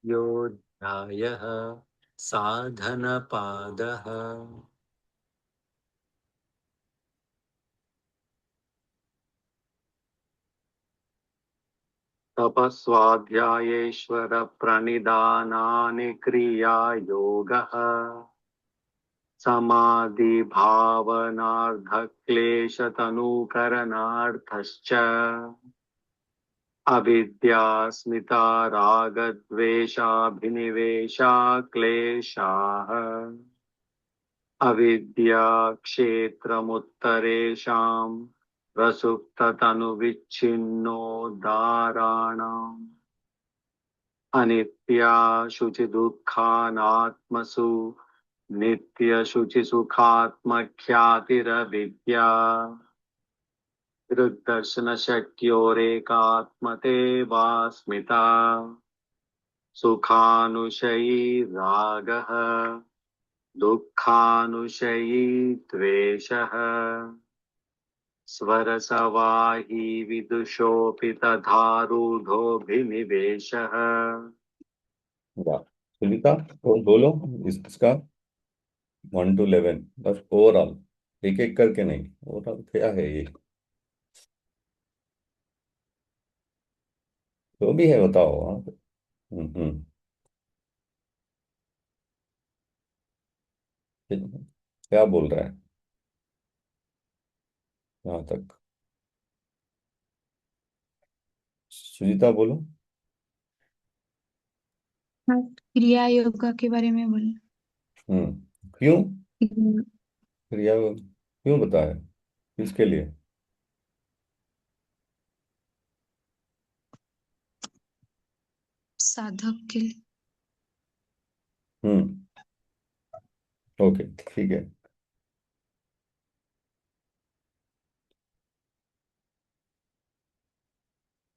योऽध्यायः साधनपादः। तपस्वाध्यायेश्वर प्रणिधानानि क्रियायोगः समाधि भावनार्धक्लेशतनुकरणार्थश्च अविद्यास्मिता रागद्वेषाभिनिवेशा क्लेशाः अविद्या क्षेत्रमुत्तरेषां प्रसुप्ततनुविच्छिन्नोद्धाराणाम् अनित्या शुचिदुःखानात्मसु नित्यशुचिसुखात्मख्यातिरविद्या दृग्दर्शनशक्योरेकात्मतेवास्मिता सुखानुशयी रागः दुःखानुशयी द्वेषः स्वरसवाही विदुषोऽपि तथारूढोऽभिनिवेशः। वाह सुनीता, तो बोलो इसका 1 to 11 बस ओवरऑल, एक एक करके नहीं, ओवरऑल क्या है ये जो भी है बताओ। हाँ। हम्म। क्या बोल रहा है यहाँ तक? सुनीता बोलो। हाँ, क्रिया योगा के बारे में बोले। क्यों क्रिया, क्यों बताया, किसके लिए? साधक के लिए। हम्म। ओके, ठीक है।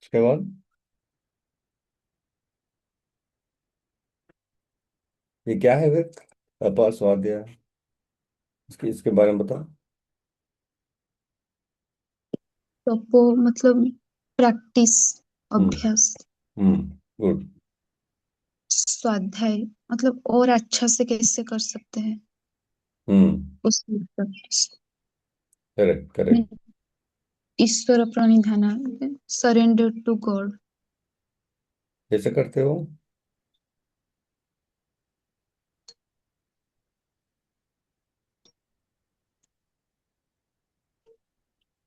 उसके बाद ये क्या है फिर अपार स्वाध्याय, इसके बारे में बताओ। तपो मतलब प्रैक्टिस, हम्म। अभ्यास। गुड। स्वाध्याय मतलब और अच्छा से कैसे कर सकते हैं हम्म। उस प्रैक्टिस। Correct correct. ईश्वर प्रणिधान, सरेंडर टू गॉड। कैसे करते हो?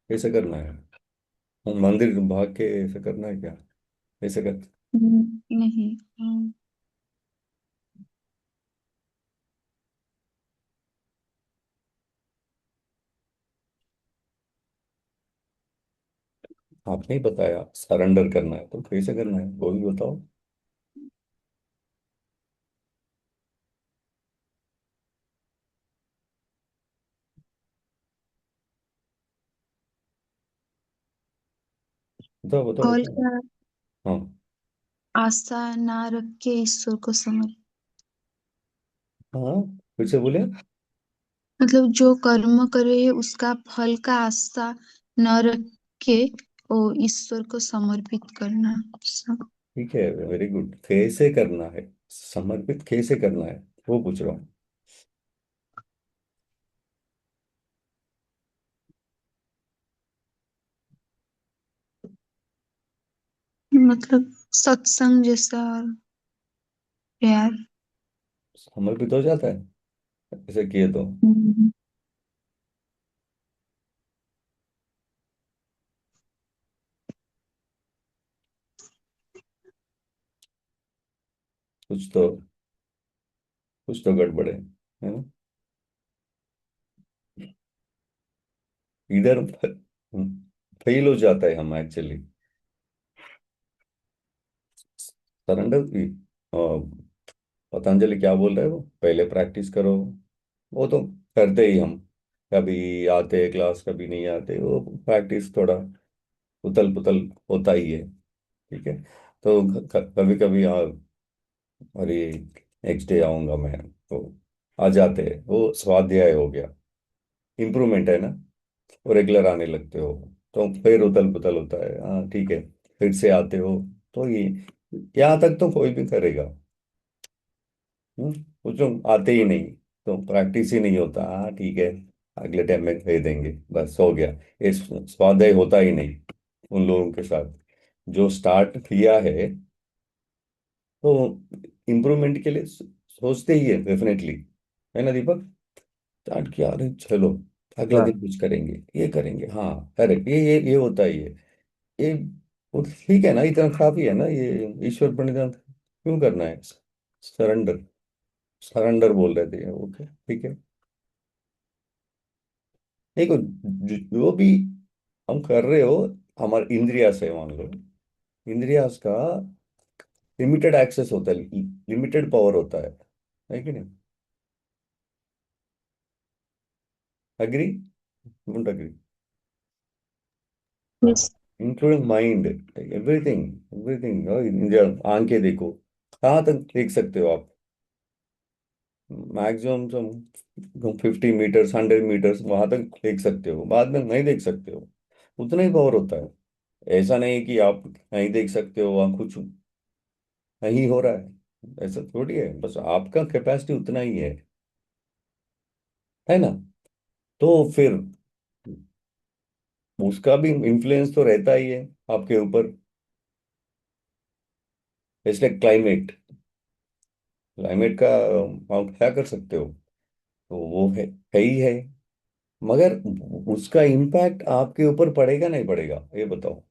कैसे करना है? मंदिर भाग के ऐसे करना है क्या? कैसे कर? नहीं। आपने ही बताया सरेंडर करना है, तो कैसे करना है वो भी बताओ। बताओ बताओ और बताओ। क्या, हाँ। आशा ना रख के ईश्वर को समर्पित। हाँ, फिर से बोले। मतलब जो कर्म करे उसका फल का आशा न रख के वो ईश्वर को समर्पित करना सब। ठीक है, वेरी गुड। कैसे करना है, समर्पित कैसे करना है वो पूछ रहा हूँ। मतलब सत्संग जैसा और प्यार। समर्पित हो जाता है ऐसे किए तो? हम्म, कुछ तो कुछ तो गड़बड़ है ना? इधर फेल हो जाता है हम एक्चुअली। सरेंडर की पतंजलि क्या बोल रहे हो, पहले प्रैक्टिस करो। वो तो करते ही हम, कभी आते क्लास कभी नहीं आते, वो प्रैक्टिस थोड़ा उतल पुतल होता ही है। ठीक है। तो कभी कभी अरे नेक्स्ट डे आऊंगा मैं, तो आ जाते हैं, वो स्वाध्याय हो गया, इम्प्रूवमेंट है ना। वो रेगुलर आने लगते हो तो फिर उतल पुतल होता है। हाँ ठीक है, फिर से आते हो तो ये यहाँ तक तो कोई भी करेगा। कुछ लोग आते ही नहीं, तो प्रैक्टिस ही नहीं होता। हाँ ठीक है, अगले टाइम में दे देंगे, बस हो गया। ये स्वाध्याय होता ही नहीं उन लोगों के साथ। जो स्टार्ट किया है तो इम्प्रूवमेंट के लिए सोचते ही है डेफिनेटली, है ना दीपक? स्टार्ट किया, अरे चलो अगले हाँ। दिन कुछ करेंगे, ये करेंगे, हाँ। अरे ये होता ही है ये। वो ठीक है ना, इतना काफी है ना ये। ईश्वर प्रणिधान क्यों करना है? सरेंडर, सरेंडर बोल रहे थे, ओके ठीक है। देखो, जो भी हम कर रहे हो, हमारे इंद्रियास है मान लो, इंद्रियास का लिमिटेड एक्सेस होता है, लिमिटेड पावर होता है कि नहीं? Agree? Don't agree? Yes. Including mind, everything, everything. इंद्रिया, आंखें देखो, कहाँ तक देख सकते हो आप? मैक्सिमम 50 मीटर्स, 100 मीटर्स, वहां तक देख सकते हो, बाद में नहीं देख सकते हो। उतना ही पावर होता है। ऐसा नहीं कि आप नहीं देख सकते हो, वहां कुछ नहीं हो रहा है, ऐसा थोड़ी है। बस आपका कैपेसिटी उतना ही है ना? तो फिर उसका भी इन्फ्लुएंस तो रहता ही है आपके ऊपर। इसलिए क्लाइमेट, क्लाइमेट का आप क्या कर सकते हो? तो वो है ही है। मगर उसका इम्पैक्ट आपके ऊपर पड़ेगा नहीं पड़ेगा, ये बताओ।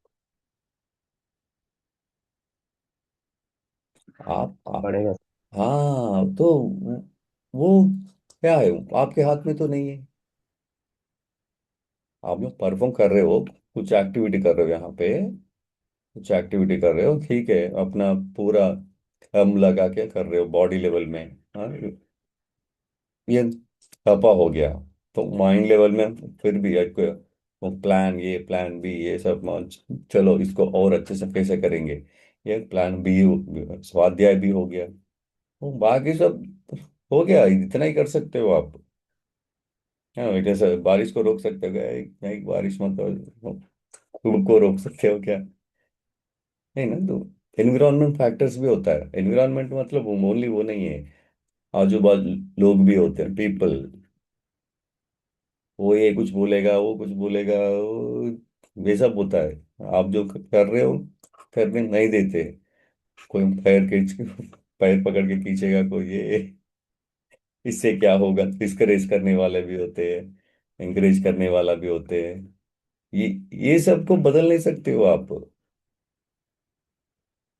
आप पड़ेगा। हाँ, तो वो क्या है, आपके हाथ में तो नहीं है। आप लोग परफॉर्म कर रहे हो, कुछ एक्टिविटी कर रहे हो यहाँ पे, कुछ एक्टिविटी कर रहे हो, ठीक है, अपना पूरा हम लगा के कर रहे हो बॉडी लेवल में। हाँ, ये तपा हो गया। तो माइंड लेवल में फिर भी एक वो प्लान, ये प्लान बी, ये सब चलो इसको और अच्छे से कैसे करेंगे, ये प्लान बी, स्वाध्याय भी हो गया। तो बाकी सब हो गया, इतना ही कर सकते हो आप। हाँ, जैसे बारिश को रोक सकते हो क्या? एक बारिश मतलब धूप को रोक सकते हो क्या? नहीं ना। तो एनवायरमेंट फैक्टर्स भी होता है। एनवायरमेंट मतलब ओनली वो नहीं है, आजू बाजू लोग भी होते हैं, पीपल। वो ये कुछ बोलेगा, वो कुछ बोलेगा, ये सब होता है। आप जो कर रहे हो, करने नहीं देते। कोई पैर खींच के, पैर पकड़ के खींचेगा, कोई ये, इससे क्या होगा, डिस्करेज करने वाले भी होते हैं, एंकरेज करने वाला भी होते हैं। ये ये सबको बदल नहीं सकते हो आप,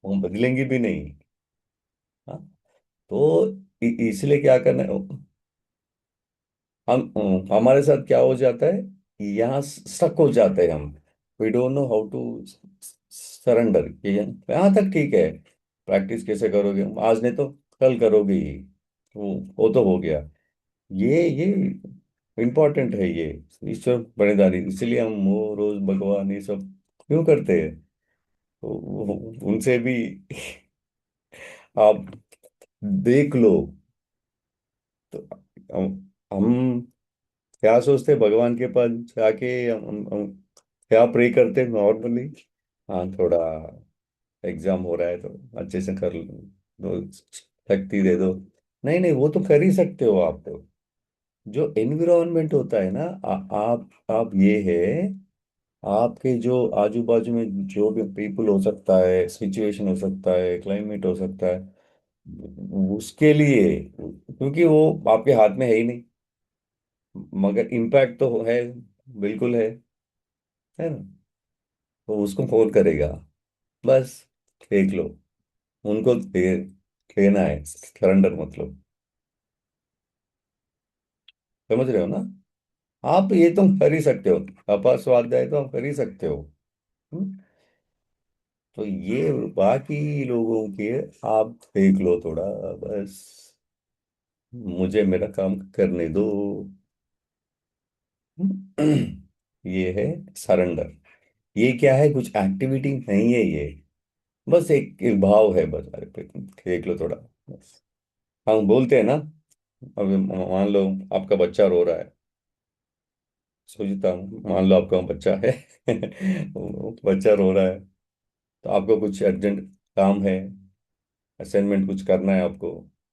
वो बदलेंगे भी नहीं। हाँ, तो इसलिए क्या करना है, हमारे साथ क्या हो जाता है, यहाँ स्टक हो जाते हैं हम। We don't know how to surrender. यहाँ तक ठीक है, प्रैक्टिस कैसे करोगे, आज नहीं तो कल करोगे ही, वो तो हो गया। ये इम्पोर्टेंट है ये, ईश्वर बड़ेदारी। इसलिए हम वो रोज भगवान ये सब क्यों करते हैं? तो उनसे भी आप देख लो। तो हम क्या सोचते हैं, भगवान के पास जाके हम क्या प्रे करते हैं नॉर्मली? हाँ, थोड़ा एग्जाम हो रहा है तो अच्छे से कर दो, शक्ति दे दो। नहीं नहीं, वो तो कर ही सकते हो आप। तो जो एनवायरनमेंट होता है ना, आप ये है, आपके जो आजू बाजू में जो भी पीपल हो सकता है, सिचुएशन हो सकता है, क्लाइमेट हो सकता है, उसके लिए, क्योंकि वो आपके हाथ में है ही नहीं, मगर इम्पैक्ट तो है, बिल्कुल है ना? तो उसको फोन करेगा, बस देख लो। उनको लेना है सरेंडर मतलब, समझ रहे हो ना? आप ये तुम कर ही सकते हो, अपा स्वाध्याय तो आप कर ही सकते हो। हम्म? तो ये बाकी लोगों के आप देख लो थोड़ा, बस मुझे मेरा काम करने दो। ये है सरेंडर। ये क्या है, कुछ एक्टिविटी नहीं है ये, बस एक भाव है बस। अरे देख लो थोड़ा, बस। हम बोलते हैं ना, अब मान लो आपका बच्चा रो रहा है, सोचता हूँ, मान लो आपका बच्चा है, वो बच्चा रो रहा है, तो आपको कुछ अर्जेंट काम है, असाइनमेंट कुछ करना है आपको,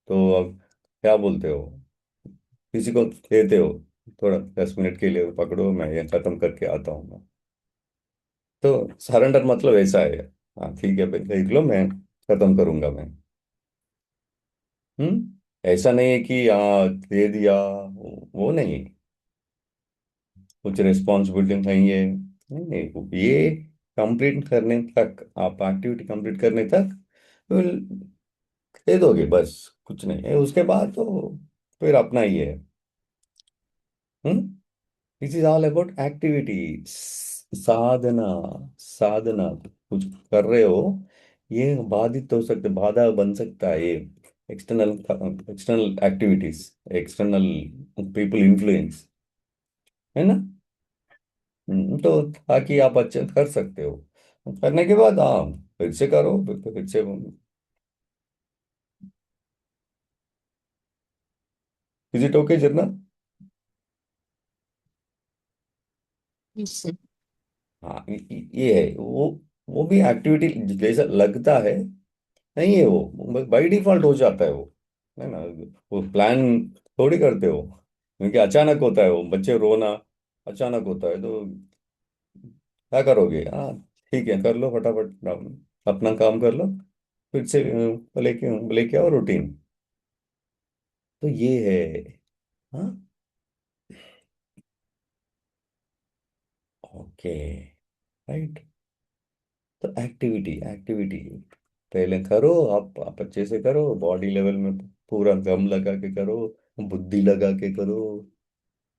तो अब क्या बोलते हो? किसी को देते हो, थोड़ा 10 मिनट के लिए पकड़ो, मैं ये खत्म करके आता हूँ मैं। तो सरेंडर मतलब ऐसा है। हाँ ठीक है भाई, देख लो, मैं खत्म करूंगा मैं। ऐसा नहीं है कि हाँ दे दिया, वो नहीं। कुछ रिस्पॉन्सिबिलिटी नहीं है, नहीं नहीं, ये कंप्लीट करने तक, आप एक्टिविटी कंप्लीट करने तक तो दे दोगे बस। कुछ नहीं है उसके बाद तो फिर अपना ही है। Hmm this is all about activity, sadhana. साधना, कुछ कर रहे हो, ये बाधित हो सकते, बाधा बन सकता है ये external, external activities, external people influence, है ना। तो ताकि आप अच्छे कर सकते हो, करने के बाद हाँ फिर से करो, फिर से। इज इट ओके जितना? हाँ ये है वो भी एक्टिविटी जैसा लगता है, नहीं है वो बाई डिफॉल्ट हो जाता है वो, है ना। वो प्लान थोड़ी करते हो, क्योंकि अचानक होता है, वो बच्चे रोना अचानक होता है, तो क्या करोगे? हाँ ठीक है, कर लो फटाफट, अपना काम कर लो, फिर से लेके लेके आओ रूटीन। तो ये है। हाँ ओके, राइट। तो एक्टिविटी, एक्टिविटी पहले करो, आप अच्छे से करो, बॉडी लेवल में पूरा दम लगा के करो, बुद्धि लगा के करो।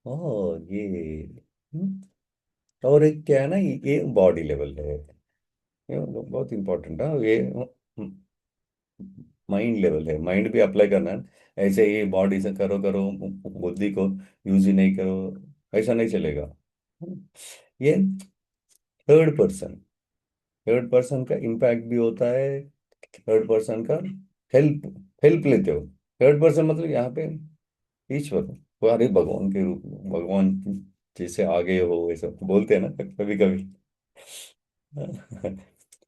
और ये और एक क्या है ना, ये बॉडी लेवल है, ये बहुत इंपॉर्टेंट है ये। माइंड लेवल है, माइंड भी अप्लाई करना है। ऐसे ही बॉडी से करो करो, बुद्धि को यूज ही नहीं करो, ऐसा नहीं चलेगा। ये थर्ड पर्सन, थर्ड पर्सन का इम्पैक्ट भी होता है, थर्ड पर्सन का हेल्प, हेल्प लेते हो। थर्ड पर्सन मतलब यहाँ पे ईश्वर, वो अरे भगवान के रूप में, भगवान जैसे आगे हो, ऐसा बोलते हैं ना कभी कभी।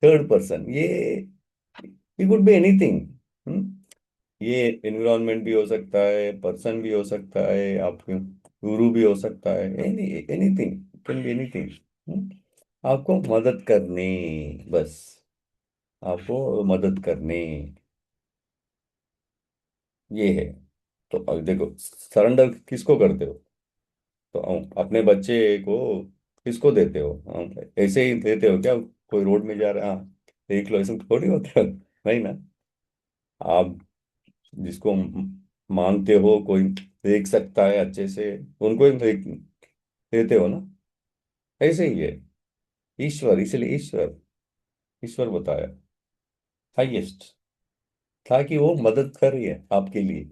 थर्ड पर्सन, ये कुड बी एनीथिंग। ये एनवायरनमेंट भी हो सकता है, पर्सन भी हो सकता है, आपके गुरु भी हो सकता है, एनीथिंग, कैन बी एनीथिंग। आपको मदद करनी, बस आपको मदद करनी, ये है। तो अब देखो, सरेंडर किसको करते हो? तो अपने बच्चे को किसको देते हो? ऐसे ही देते हो क्या? कोई रोड में जा रहा है, हाँ देख लो, ऐसा थोड़ी होता है, नहीं ना। आप जिसको मानते हो, कोई देख सकता है अच्छे से, उनको ही देते हो ना। ऐसे ही है ईश्वर, इसलिए ईश्वर, ईश्वर बताया हाईएस्ट, ताकि वो मदद कर रही है आपके लिए।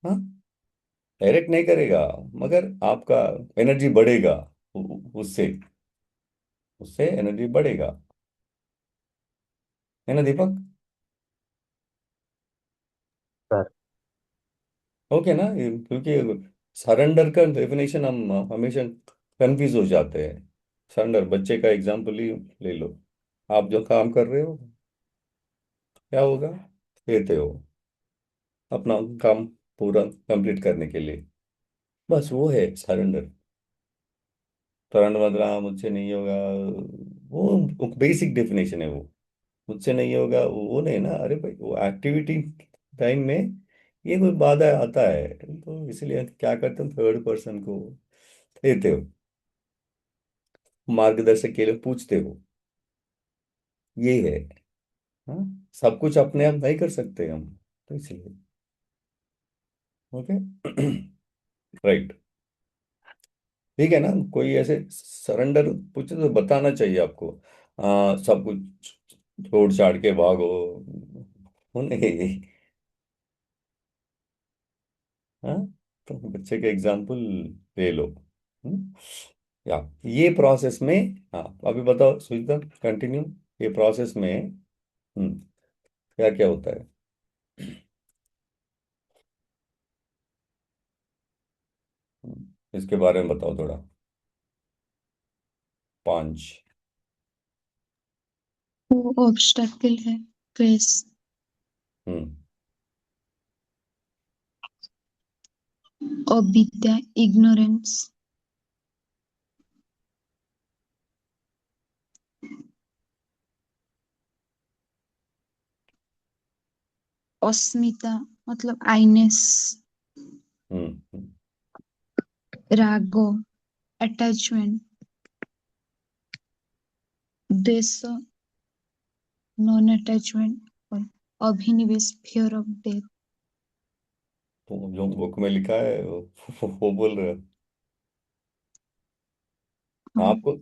हाँ डायरेक्ट नहीं करेगा, मगर आपका एनर्जी बढ़ेगा, उससे, उससे एनर्जी बढ़ेगा, है ना दीपक? सर। ओके ना क्योंकि सरेंडर का डेफिनेशन हम हमेशा कंफ्यूज हो जाते हैं। सरेंडर, बच्चे का एग्जांपल ही ले लो, आप जो काम कर रहे हो, क्या होगा, देते हो अपना काम पूरा कंप्लीट करने के लिए, बस वो है सरेंडर। सरेंडर मतलब हाँ मुझसे नहीं होगा, वो बेसिक डेफिनेशन है वो, मुझसे नहीं होगा वो नहीं ना। अरे भाई, वो एक्टिविटी टाइम में ये कोई बाधा आता है, तो इसलिए क्या करते हो, थर्ड पर्सन को देते हो, मार्गदर्शक के लिए पूछते हो, ये है। हाँ सब कुछ अपने आप नहीं कर सकते हम, तो इसलिए। ओके। राइट। ठीक है ना, कोई ऐसे सरेंडर पूछे तो बताना चाहिए आपको, सब कुछ छोड़ छाड़ के भागो, वो नहीं। हाँ तो बच्चे के एग्जाम्पल ले लो। हम्म, या ये प्रोसेस में, हाँ अभी बताओ सुचिता, कंटिन्यू, ये प्रोसेस में क्या क्या होता है? इसके बारे में बताओ थोड़ा, पांच। वो ऑब्स्टेकल है, फेस। हम्म अविद्या, इग्नोरेंस। अस्मिता मतलब आईनेस। हम्म। रागो, अटैचमेंट। द्वेष, नॉन अटैचमेंट। और अभिनिवेश, फियर ऑफ डेथ। तो जो बुक में लिखा है वो बोल रहे हो। हाँ। आपको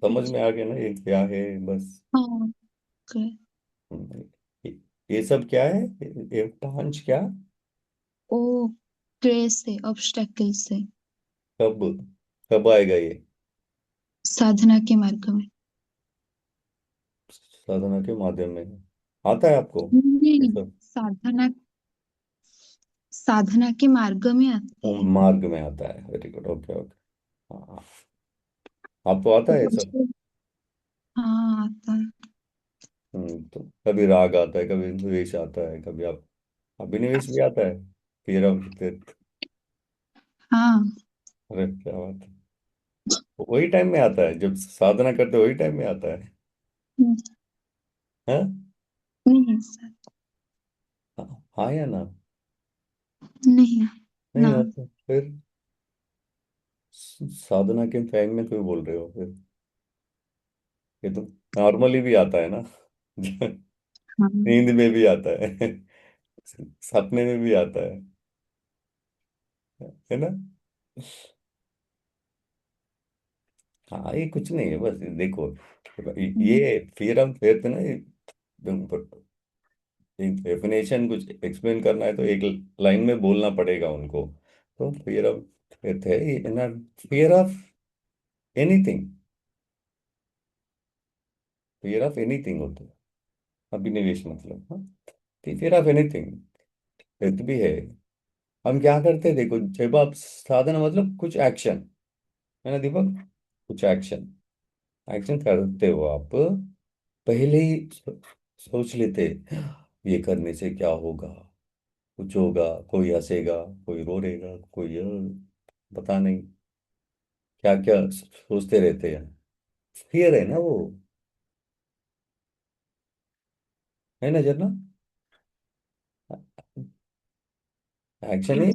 समझ में आ गया ना ये क्या है बस। हाँ, ओके। हम्म, ये सब क्या है, ये पांच क्या, ओ, क्रे से, ऑब्स्टेकल से। कब कब आएगा ये, साधना के मार्ग में। साधना के माध्यम में आता है आपको ये नहीं, सब। साधना, साधना के मार्ग में आते वो हैं। मार्ग में आता है, वेरी गुड, ओके ओके। हाँ, आपको आता है ये सब। मुझे, हाँ आता है। तो कभी राग आता है, कभी द्वेष आता है, कभी आप अभिनिवेश भी आता है, फिर हाँ। अरे क्या बात है, वही टाइम में आता है जब साधना करते हो, वही टाइम में आता है। हम्म, हाँ नहीं सर। हाँ हाँ या ना, नहीं। नहीं ना। आता फिर साधना के टाइम में क्यों बोल रहे हो फिर, ये तो नॉर्मली भी आता है ना हाँ। नींद में भी आता है सपने में भी आता है ना। हाँ ये कुछ नहीं है, बस देखो हम्म, ये फियर ऑफ फेथ ना, ये डेफिनेशन कुछ एक्सप्लेन करना है तो एक लाइन में बोलना पड़ेगा उनको। तो फियर ऑफ फेथ है ये ना, fear of anything, fear of anything होता है अभिनिवेश मतलब, हाँ, फियर ऑफ एनीथिंग फेथ भी है। हम क्या करते हैं देखो, जब आप साधना मतलब कुछ एक्शन, है ना दीपक, कुछ एक्शन, एक्शन करते हो आप, पहले ही सोच लेते ये करने से क्या होगा, कुछ होगा, कोई हंसेगा, कोई रोएगा, कोई पता नहीं क्या क्या सोचते रहते हैं, फियर है ना वो, है ना जरना, एक्शन है,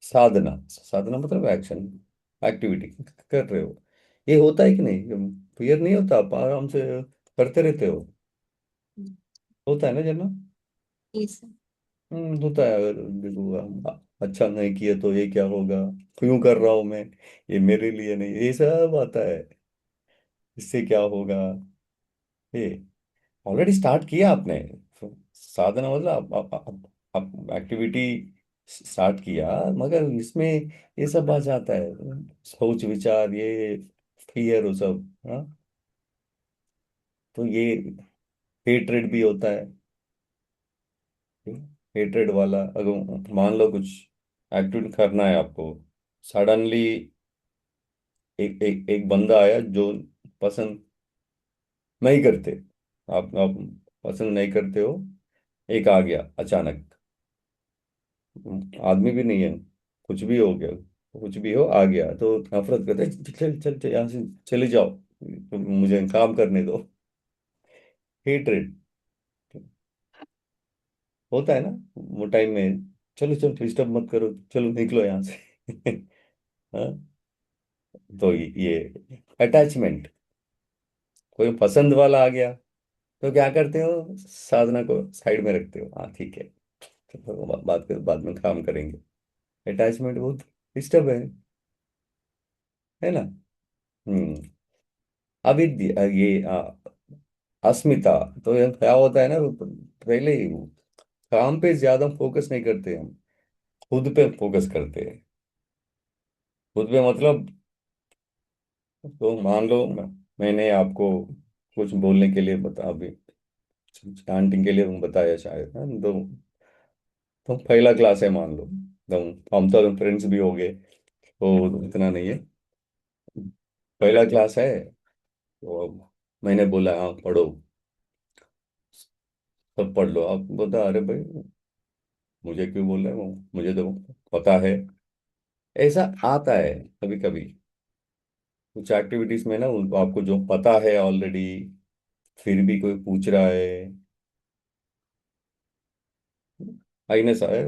साधना, साधना मतलब एक्शन, एक्टिविटी कर रहे हो, ये होता है कि नहीं, फियर नहीं होता, आप आराम से करते रहते हो, होता है ना जरना। यस। होता है, अगर देखो अच्छा नहीं किया तो ये क्या होगा, क्यों कर रहा हूं मैं, ये मेरे लिए नहीं, ये सब आता है, इससे क्या होगा, ये ऑलरेडी स्टार्ट किया आपने, साधना मतलब आप एक्टिविटी स्टार्ट किया, मगर इसमें ये सब आ जाता है, सोच विचार ये फियर वो सब, हाँ, तो ये हेट्रेड भी होता है, हेट्रेड वाला, अगर मान लो कुछ एक्टिविटी करना है आपको, सडनली एक बंदा आया जो पसंद नहीं करते, आप पसंद नहीं करते हो, एक आ गया अचानक, आदमी भी नहीं है, कुछ भी हो गया, कुछ भी हो आ गया तो नफरत करते हैं, चल चल चल यहाँ से चले जाओ, मुझे काम करने दो, हेट्रेड होता है ना वो टाइम में, चलो चलो डिस्टर्ब मत करो, चलो निकलो यहाँ से हाँ, तो ये अटैचमेंट, कोई पसंद वाला आ गया तो क्या करते हो, साधना को साइड में रखते हो, हाँ ठीक है, तो बाद में काम करेंगे, अटैचमेंट बहुत डिस्टर्ब है ना। हम्म। अभी ये अस्मिता, तो ये क्या होता है ना, पहले ही काम पे ज्यादा फोकस नहीं करते हम, खुद पे फोकस करते हैं, खुद पे मतलब, तो मान लो मैंने आपको कुछ बोलने के लिए बता, अभी चांटिंग के लिए बताया शायद, हाँ, तो पहला क्लास है मान लो, तो हम तो फ्रेंड्स भी हो गए, तो इतना नहीं है, पहला क्लास है, तो अब मैंने बोला हाँ पढ़ो, सब पढ़ लो, आप बता, अरे भाई मुझे क्यों बोल रहे हो, मुझे तो पता है, ऐसा आता है कभी कभी कुछ एक्टिविटीज में ना, उनको आपको जो पता है ऑलरेडी, फिर भी कोई पूछ रहा है। आईने सा है,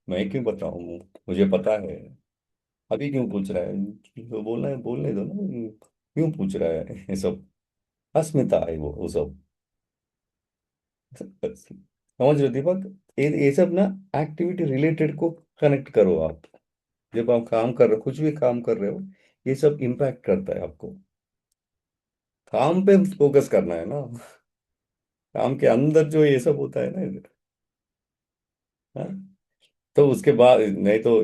मैं क्यों बताऊं, मुझे पता है, अभी क्यों पूछ रहा है, तो बोलना है, बोलने दो ना, क्यों पूछ रहा है ये सब। अस्मिता है वो सब। समझ रहे हो दीपक, ये सब ना एक्टिविटी रिलेटेड को कनेक्ट करो आप। जब आप काम कर रहे हो, कुछ भी काम कर रहे हो, ये सब इम्पैक्ट करता है आपको। काम पे फोकस करना है ना, काम के अंदर जो ये सब होता है ना। हाँ? तो उसके बाद नहीं तो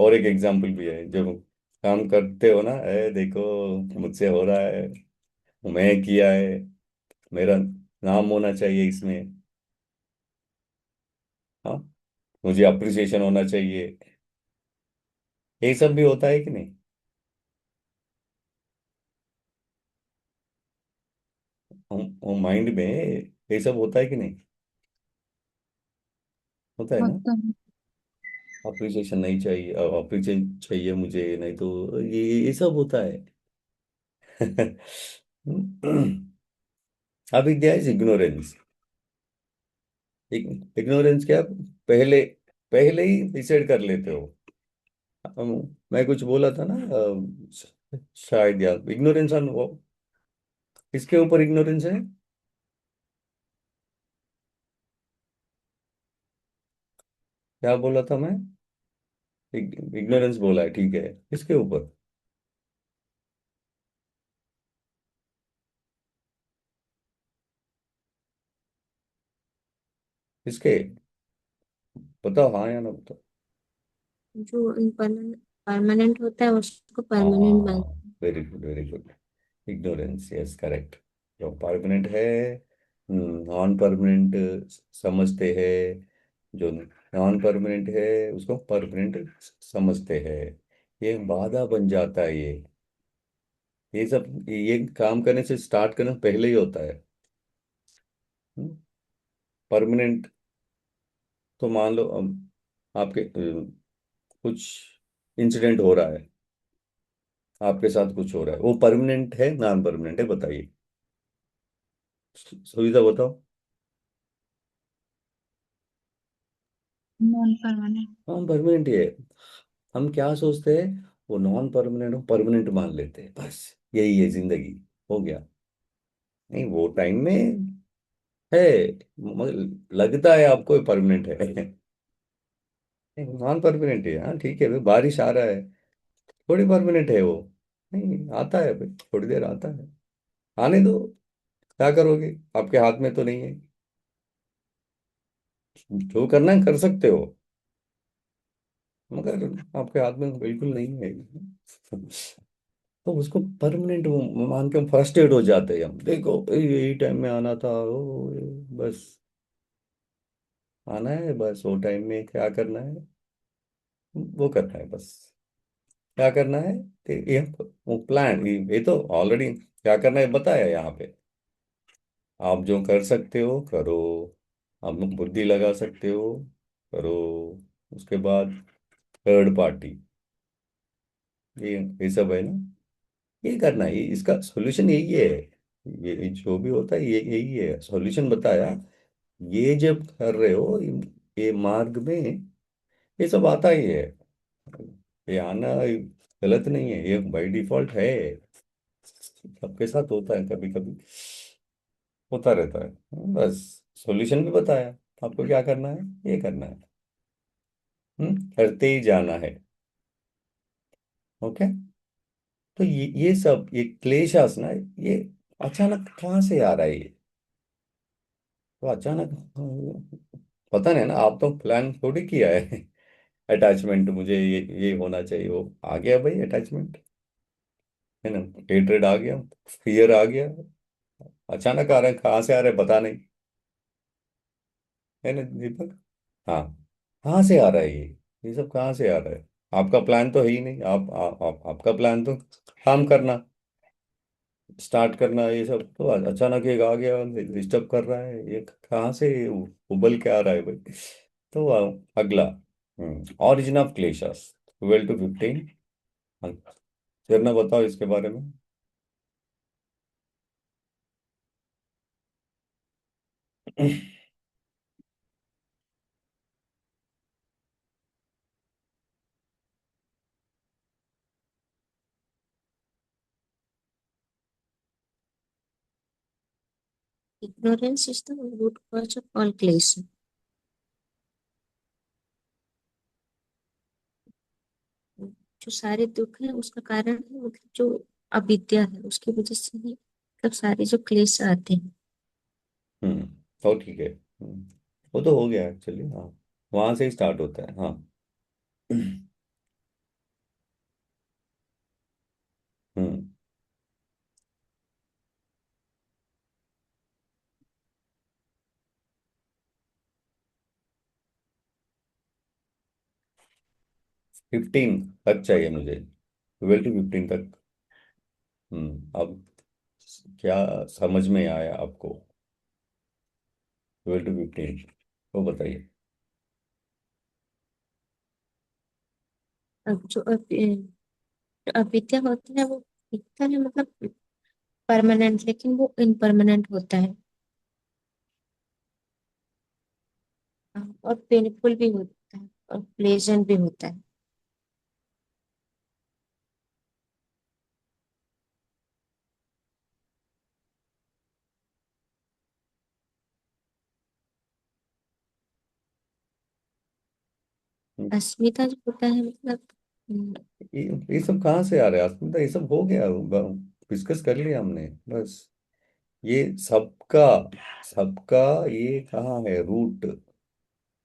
और एक एग्जांपल भी है, जब काम करते हो ना, देखो मुझसे हो रहा है, मैं किया है, मेरा नाम होना चाहिए इसमें। हाँ, मुझे अप्रिसिएशन होना चाहिए। ये सब भी होता है कि नहीं? हम माइंड में ये सब होता है कि नहीं? होता है ना। होता है। अप्रिसिएशन नहीं चाहिए, अप्रिसिएशन चाहिए मुझे, नहीं तो ये सब होता है। अविद्या इज इग्नोरेंस। इग्नोरेंस क्या, पहले पहले ही डिसाइड कर लेते हो। मैं कुछ बोला था ना, शायद याद, इग्नोरेंस ऑन वो, किसके ऊपर इग्नोरेंस है? क्या बोला था मैं? इग्नोरेंस बोला है, ठीक है, किसके ऊपर? किसके? बताओ हाँ या ना, बताओ। जो परमानेंट होता है उसको परमानेंट बन। हाँ, very good very good. Ignorance, yes correct. जो परमानेंट है, नॉन परमानेंट समझते हैं। जो नॉन परमानेंट है उसको परमानेंट समझते हैं। ये बाधा बन जाता है ये सब, ये काम करने से स्टार्ट करना पहले ही होता है। परमानेंट, तो मान लो आपके कुछ इंसिडेंट हो रहा है, आपके साथ कुछ हो रहा है, वो परमानेंट है नॉन परमानेंट है, बताइए। सुविधा बताओ। Non permanent. हाँ परमानेंट ही है। हम क्या सोचते हैं, वो नॉन परमानेंट को परमानेंट मान लेते हैं, बस यही है जिंदगी, हो गया। नहीं, वो टाइम में है, मगर लगता है आपको परमानेंट है। नॉन परमानेंट है, हाँ ठीक है भाई, बारिश आ रहा है, थोड़ी परमानेंट है वो। नहीं, आता है भाई, थोड़ी देर आता है, आने दो। क्या करोगे, आपके हाथ में तो नहीं है। जो करना है कर सकते हो, मगर आपके हाथ में बिल्कुल नहीं है। तो उसको परमानेंट मान के हम फ्रस्ट्रेट हो जाते हैं, हम देखो यही टाइम में आना था, ओ बस आना है, बस वो टाइम में क्या करना है, वो करना है बस। क्या करना है, तो ये वो प्लान, ये तो ऑलरेडी क्या करना है बताया यहाँ पे। आप जो कर सकते हो करो, आप बुद्धि लगा सकते हो करो। उसके बाद थर्ड पार्टी, ये सब है ना, ये करना है, इसका सॉल्यूशन यही है। ये जो भी होता है ये यही है, सॉल्यूशन बताया। ये जब कर रहे हो, ये मार्ग में ये सब आता ही है। ये आना गलत नहीं है, ये बाय डिफॉल्ट है, सबके साथ होता है, कभी कभी होता रहता है। बस सॉल्यूशन भी बताया, आपको क्या करना है, ये करना है। करते ही जाना है। ओके। तो ये सब, ये क्लेशास ना, ये अचानक कहाँ से आ रहा है ये? तो अचानक पता नहीं ना, आप तो प्लान थोड़ी किया है। अटैचमेंट, मुझे ये होना चाहिए, वो आ गया भाई अटैचमेंट, है ना, हेट्रेड आ गया, फियर आ गया, अचानक आ रहा है, कहाँ से आ रहा है पता नहीं, है ना दीपक? हाँ, कहाँ से आ रहा है ये सब कहाँ से आ रहा है? आपका प्लान तो है ही नहीं, आपका प्लान तो काम करना, स्टार्ट करना, ये सब तो अचानक एक आ गया, डिस्टर्ब कर रहा है, ये कहाँ से उबल के आ रहा है भाई? तो अगला, ऑरिजिन ऑफ क्लेशस। 12 to 15। हाँ, चरना बताओ इसके बारे में। Ignorance is the root cause of all क्लेश। जो सारे दुख है उसका कारण है मतलब जो अविद्या है उसकी वजह से ही मतलब सारे जो क्लेश आते हैं। हम्म। तो ठीक है। वो तो हो गया एक्चुअली, हाँ। वहां से ही स्टार्ट होता है, हाँ। 15 तक चाहिए मुझे, 12 to 15 तक। अब क्या समझ में आया आपको? 12 to 15, वो बताइए। अब जो अविद्या होता है वो दिखता है मतलब परमानेंट, लेकिन वो इनपरमानेंट होता है। और पेनफुल भी होता है और प्लेजेंट भी होता है। हम्म, अस्मिता जो होता है मतलब ये सब कहाँ से आ रहा है अस्मिता? ये सब हो गया, डिस्कस कर लिया हमने बस। ये सबका सबका ये कहाँ है रूट?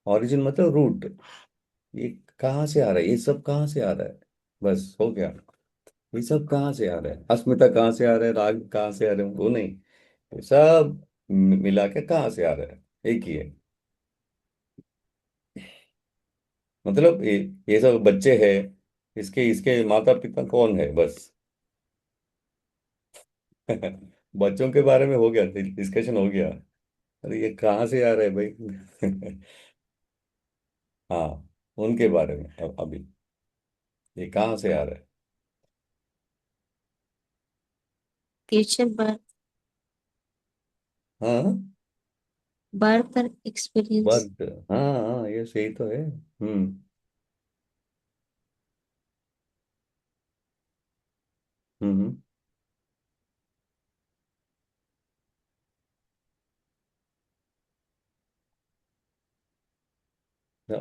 ओरिजिन मतलब रूट। ये कहाँ से आ रहा है? ये सब कहाँ से आ रहा है? बस हो गया। ये सब कहाँ से आ रहा है? अस्मिता कहाँ से आ रहा है? राग कहाँ से आ रहे हैं? वो नहीं, ये सब मिला के कहाँ से आ रहा है? एक ही है। मतलब ये सब बच्चे हैं, इसके इसके माता पिता कौन है? बस। बच्चों के बारे में हो गया, डिस्कशन हो गया। अरे ये कहाँ से आ रहा है भाई? हाँ, उनके बारे में अभी ये कहाँ से आ रहा है? फ्यूचर बर्थ, हाँ, बर्थ और एक्सपीरियंस। बर्थ। हाँ हाँ, ये सही तो है। हम्म।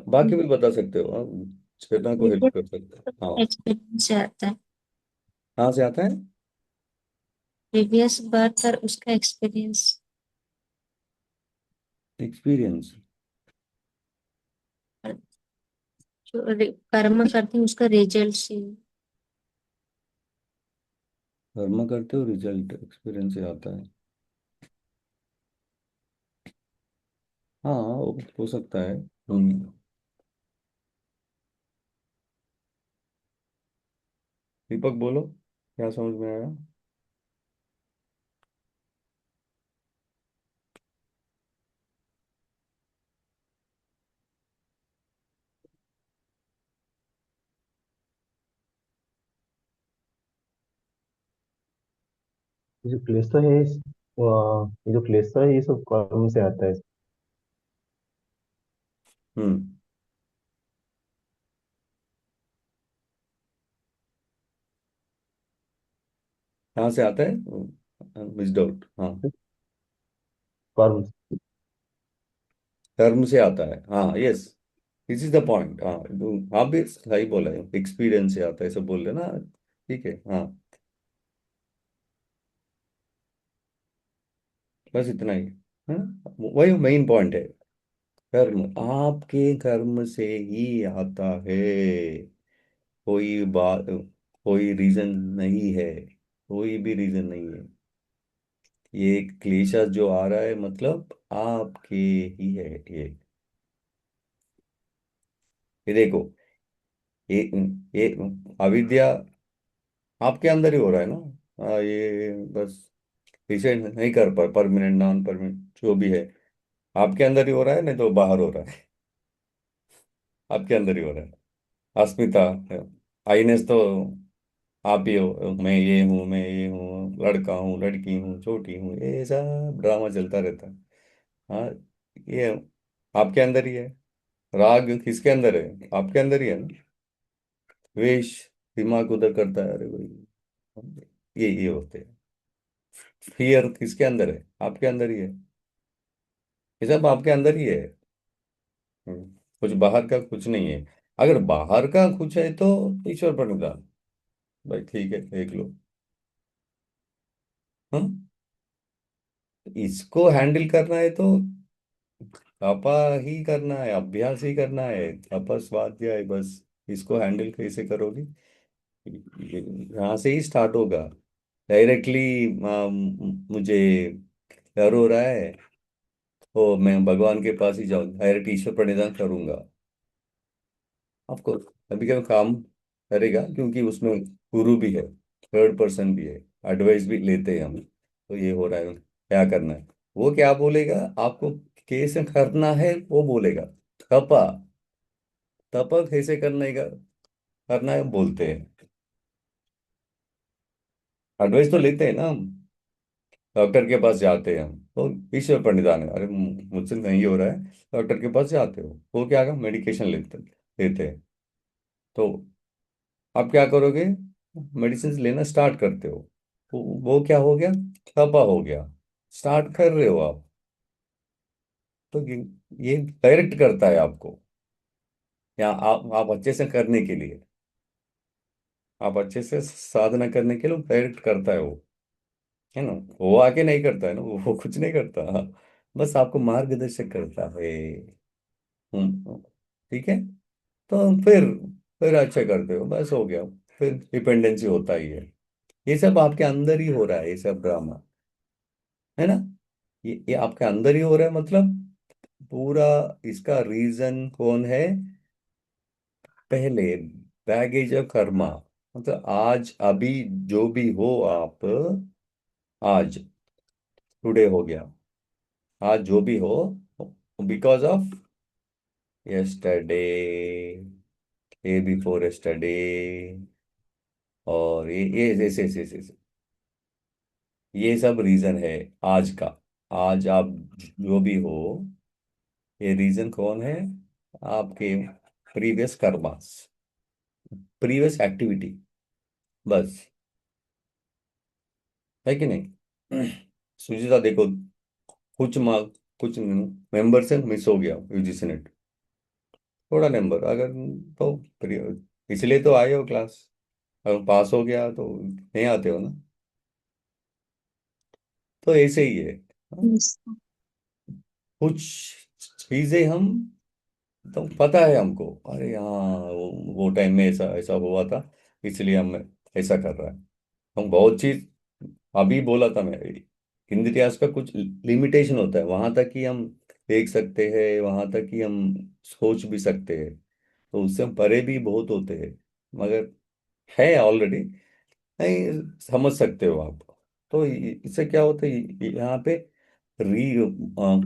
बाकी भी बता सकते हो आप, चेतना को हेल्प कर सकते हो, हाँ। एक्सपीरियंस से आता है। कहाँ से आता है? प्रीवियस बर्थ और उसका एक्सपीरियंस। एक्सपीरियंस। जो कर्म करते हैं उसका रिजल्ट से। कर्म करते हो, रिजल्ट एक्सपीरियंस से आता है। हाँ, हो सकता है। दीपक बोलो, क्या समझ में आया? ये जो क्लेशर है ये जो क्लेशर है ये सब कर्म से आता है। हम्म। कहाँ से आता है? मिस डाउट, हाँ। कर्म। कर्म से आता है, हाँ, yes. This is the point, हाँ। आप भी सही बोला है, एक्सपीरियंस से आता है, सब बोल रहे ना। ठीक है, हाँ। बस इतना ही। हाँ, वही मेन पॉइंट है। कर्म आपके कर्म से ही आता है। कोई बात, कोई रीजन नहीं है, कोई भी रीजन नहीं है। ये क्लेशा जो आ रहा है मतलब आपके ही है ये। ये देखो, ये ये अविद्या आपके अंदर ही हो रहा है ना। ये बस इसे नहीं कर पा, परमानेंट नॉन परमानेंट जो भी है, आपके अंदर ही हो रहा है, नहीं तो बाहर हो रहा है। आपके अंदर ही हो रहा है। अस्मिता, आईनेस तो आप ही हो, मैं ये हूँ, लड़का हूँ, लड़की हूँ, छोटी हूँ, ये सब ड्रामा चलता रहता है। हाँ, ये आपके अंदर ही है। राग किसके अंदर है? आपके अंदर ही है ना। द्वेष दिमाग उधर करता है, अरे भाई ये होते हैं। फियर किसके अंदर है? आपके अंदर ही है। ये सब आपके अंदर ही है। हम्म, कुछ बाहर का कुछ नहीं है। अगर बाहर का कुछ है तो ईश्वर प्रणिधान, भाई ठीक है देख लो। हाँ, इसको हैंडल करना है तो तपा ही करना है, अभ्यास ही करना है, तपस स्वाध्याय बस। इसको हैंडल कैसे करोगी? यहाँ से ही स्टार्ट होगा। डायरेक्टली मुझे डर हो रहा है, तो मैं भगवान के पास ही जाऊँ, डायरेक्ट ईश्वर प्रणिधान करूंगा। आपको कभी कभी काम करेगा, क्योंकि उसमें गुरु भी है, थर्ड पर्सन भी है, एडवाइस भी लेते हैं हम। तो ये हो रहा है, क्या करना है? वो क्या बोलेगा आपको? कैसे करना है वो बोलेगा। तपा, तपा कैसे करने का करना है बोलते हैं। एडवाइस तो लेते हैं ना हम, डॉक्टर के पास जाते हैं हम तो ईश्वर प्रणिधान है, अरे मुझसे नहीं हो रहा है, डॉक्टर के पास जाते हो, वो क्या का मेडिकेशन लेते लेते हैं। तो आप क्या करोगे? मेडिसिन लेना स्टार्ट करते हो, वो क्या हो गया? थपा हो गया। स्टार्ट कर रहे हो आप, तो ये डायरेक्ट करता है आपको, या आप अच्छे से करने के लिए, आप अच्छे से साधना करने के लिए डायरेक्ट करता है वो, है ना। वो आके नहीं करता है ना, वो कुछ नहीं करता, हाँ, बस आपको मार्गदर्शक करता है। ठीक है। तो फिर अच्छा करते हो, बस हो गया। फिर डिपेंडेंसी होता ही है। ये सब आपके अंदर ही हो रहा है, ये सब ड्रामा, है ना। ये आपके अंदर ही हो रहा है, मतलब पूरा इसका रीजन कौन है? पहले बैगेज ऑफ कर्मा, मतलब आज अभी जो भी हो आप, आज टुडे हो गया, आज जो भी हो, because of yesterday, A before yesterday, और ये ऐसे ये सब रीजन है आज का। आज आप जो भी हो, ये रीजन कौन है? आपके प्रीवियस कर्मास, प्रीवियस एक्टिविटी, बस, है कि नहीं? सुजीता देखो, कुछ मार्क, कुछ मेंबर से मिस हो गया यूजीसी नेट, थोड़ा नंबर अगर, तो इसलिए तो आए हो क्लास। अगर पास हो गया तो नहीं आते हो ना, तो ऐसे ही है। हाँ, Yes. कुछ चीजें हम, तो पता है हमको, अरे हाँ वो टाइम में ऐसा ऐसा हुआ था, इसलिए हम ऐसा कर रहा है। हम बहुत चीज अभी बोला था मैं, हिंदी इतिहास का कुछ लिमिटेशन होता है, वहां तक ही हम देख सकते हैं, वहां तक ही हम सोच भी सकते हैं, तो उससे हम परे भी बहुत होते हैं, मगर है ऑलरेडी, नहीं समझ सकते हो आप। तो इससे क्या होता है, यहाँ पे री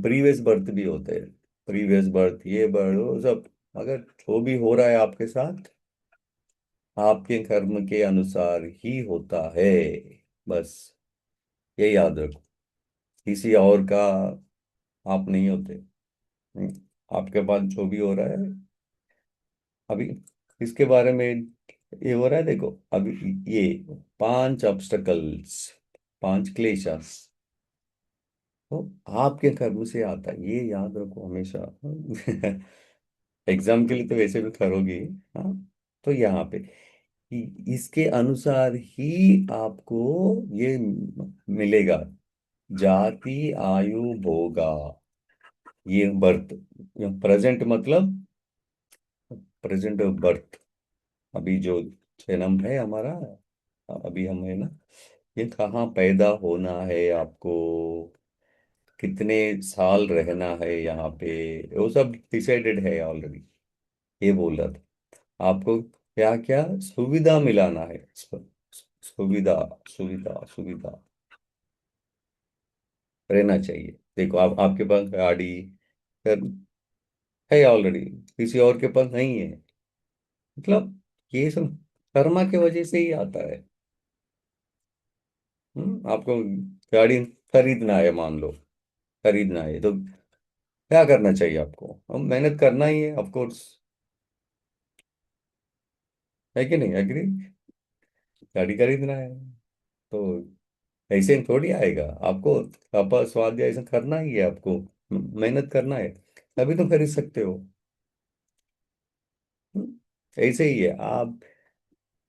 प्रीवियस बर्थ भी होते हैं, प्रीवियस बर्थ, ये बर्थ, वो सब, अगर जो भी हो रहा है आपके साथ, आपके कर्म के अनुसार ही होता है, बस ये याद रखो। किसी और का आप नहीं होते। हम्म, आपके पास जो भी हो रहा है अभी, इसके बारे में ये हो रहा है, देखो अभी ये 5 ऑब्स्टकल्स, 5 क्लेशस, तो आपके कर्म से आता है, ये याद रखो हमेशा। एग्जाम के लिए तो वैसे भी करोगे, हाँ। तो यहाँ पे इसके अनुसार ही आपको ये मिलेगा, जाति आयु भोगा, ये बर्थ, प्रेजेंट मतलब प्रेजेंट बर्थ, अभी जो जन्म है हमारा, अभी हम है ना, ये कहाँ पैदा होना है आपको, कितने साल रहना है यहाँ पे, वो सब डिसाइडेड है ऑलरेडी। ये बोल रहा था आपको, क्या क्या सुविधा मिलाना है, सुविधा, सुविधा, सुविधा रहना चाहिए। देखो आप, आपके पास गाड़ी है ऑलरेडी, किसी और के पास नहीं है, मतलब ये सब कर्मा के वजह से ही आता है। आपको गाड़ी खरीदना है, मान लो खरीदना है, तो क्या करना चाहिए आपको? हम मेहनत करना ही है, ऑफ कोर्स। है कि नहीं, एग्री? गाड़ी खरीदना है तो ऐसे ही थोड़ी आएगा आपको। आपका स्वाध्याय ऐसा करना ही है आपको, मेहनत करना है, तभी तो खरीद सकते हो। हम्म, ऐसे ही है आप।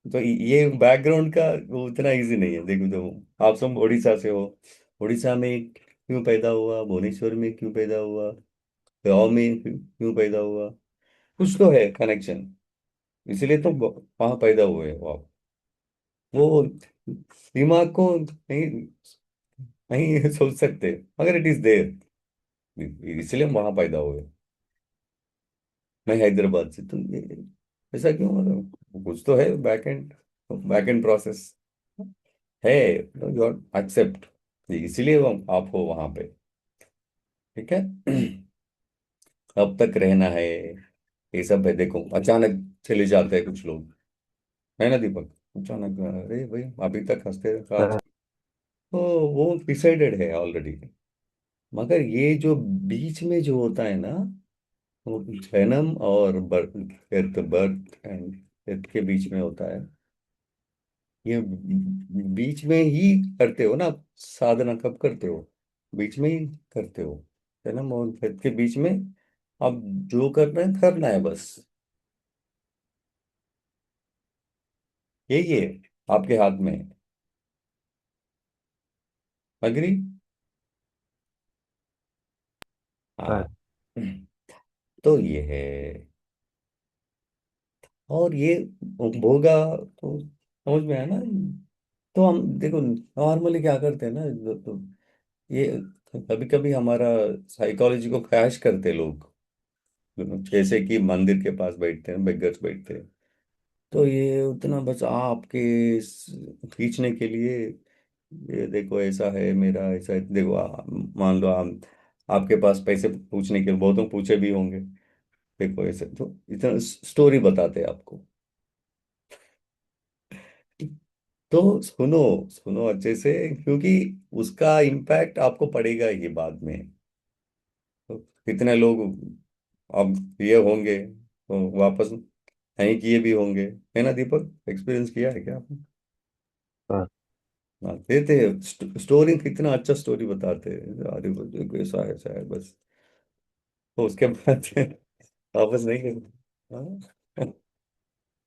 तो ये बैकग्राउंड का वो उतना इजी नहीं है। देखो, तो आप सब उड़ीसा से हो। उड़ीसा में क्यों पैदा हुआ, भुवनेश्वर में क्यों पैदा हुआ, गाँव में क्यों पैदा हुआ? कुछ तो है कनेक्शन, इसलिए तो वहां पैदा हुए हो आप। वो दिमाग को नहीं नहीं सोच सकते, मगर इट इज देयर, इसलिए हम वहां पैदा हुए। मैं हैदराबाद से, तो ऐसा क्यों? मतलब कुछ तो है बैक एंड प्रोसेस है, यू एक्सेप्ट, इसीलिए आप हो वहां पे। ठीक है। अब तक रहना है, ये सब है। देखो, अचानक चले जाते हैं कुछ लोग, है ना दीपक? अचानक, अरे भाई अभी तक हंसते रहे आज। हाँ। तो वो डिसाइडेड है ऑलरेडी। मगर ये जो बीच में जो होता है ना, वो जन्म और बर्थ, बर्थ एंड डेथ के बीच में होता है। ये बीच में ही करते हो ना आप, साधना कब करते हो? बीच में ही करते हो, जन्म और डेथ के बीच में। अब जो करना है बस, यही है, आपके हाथ में। अग्री? हाँ। हाँ। तो ये है, और ये होगा तो समझ में आया ना? तो हम देखो नॉर्मली क्या करते हैं ना, तो ये कभी कभी हमारा साइकोलॉजी को क्रैश करते लोग। जैसे कि मंदिर के पास बैठते हैं, बेगर्स बैठते हैं, तो ये उतना बस आपके खींचने के लिए, ये देखो ऐसा है मेरा, ऐसा है, देखो मान लो आपके पास पैसे पूछने के लिए बहुतों पूछे भी होंगे, देखो ऐसे, तो इतना स्टोरी बताते हैं आपको। तो सुनो, सुनो अच्छे से, क्योंकि उसका इम्पैक्ट आपको पड़ेगा ही बाद में। तो कितने लोग अब ये होंगे तो वापस नहीं किए भी होंगे, है ना दीपक? एक्सपीरियंस किया है क्या आपने? हाँ। हाँ, देते स्टोरी, कितना अच्छा स्टोरी बताते हैं, अरे वो देखो ऐसा है बस, तो उसके बाद वापस नहीं करते। हाँ।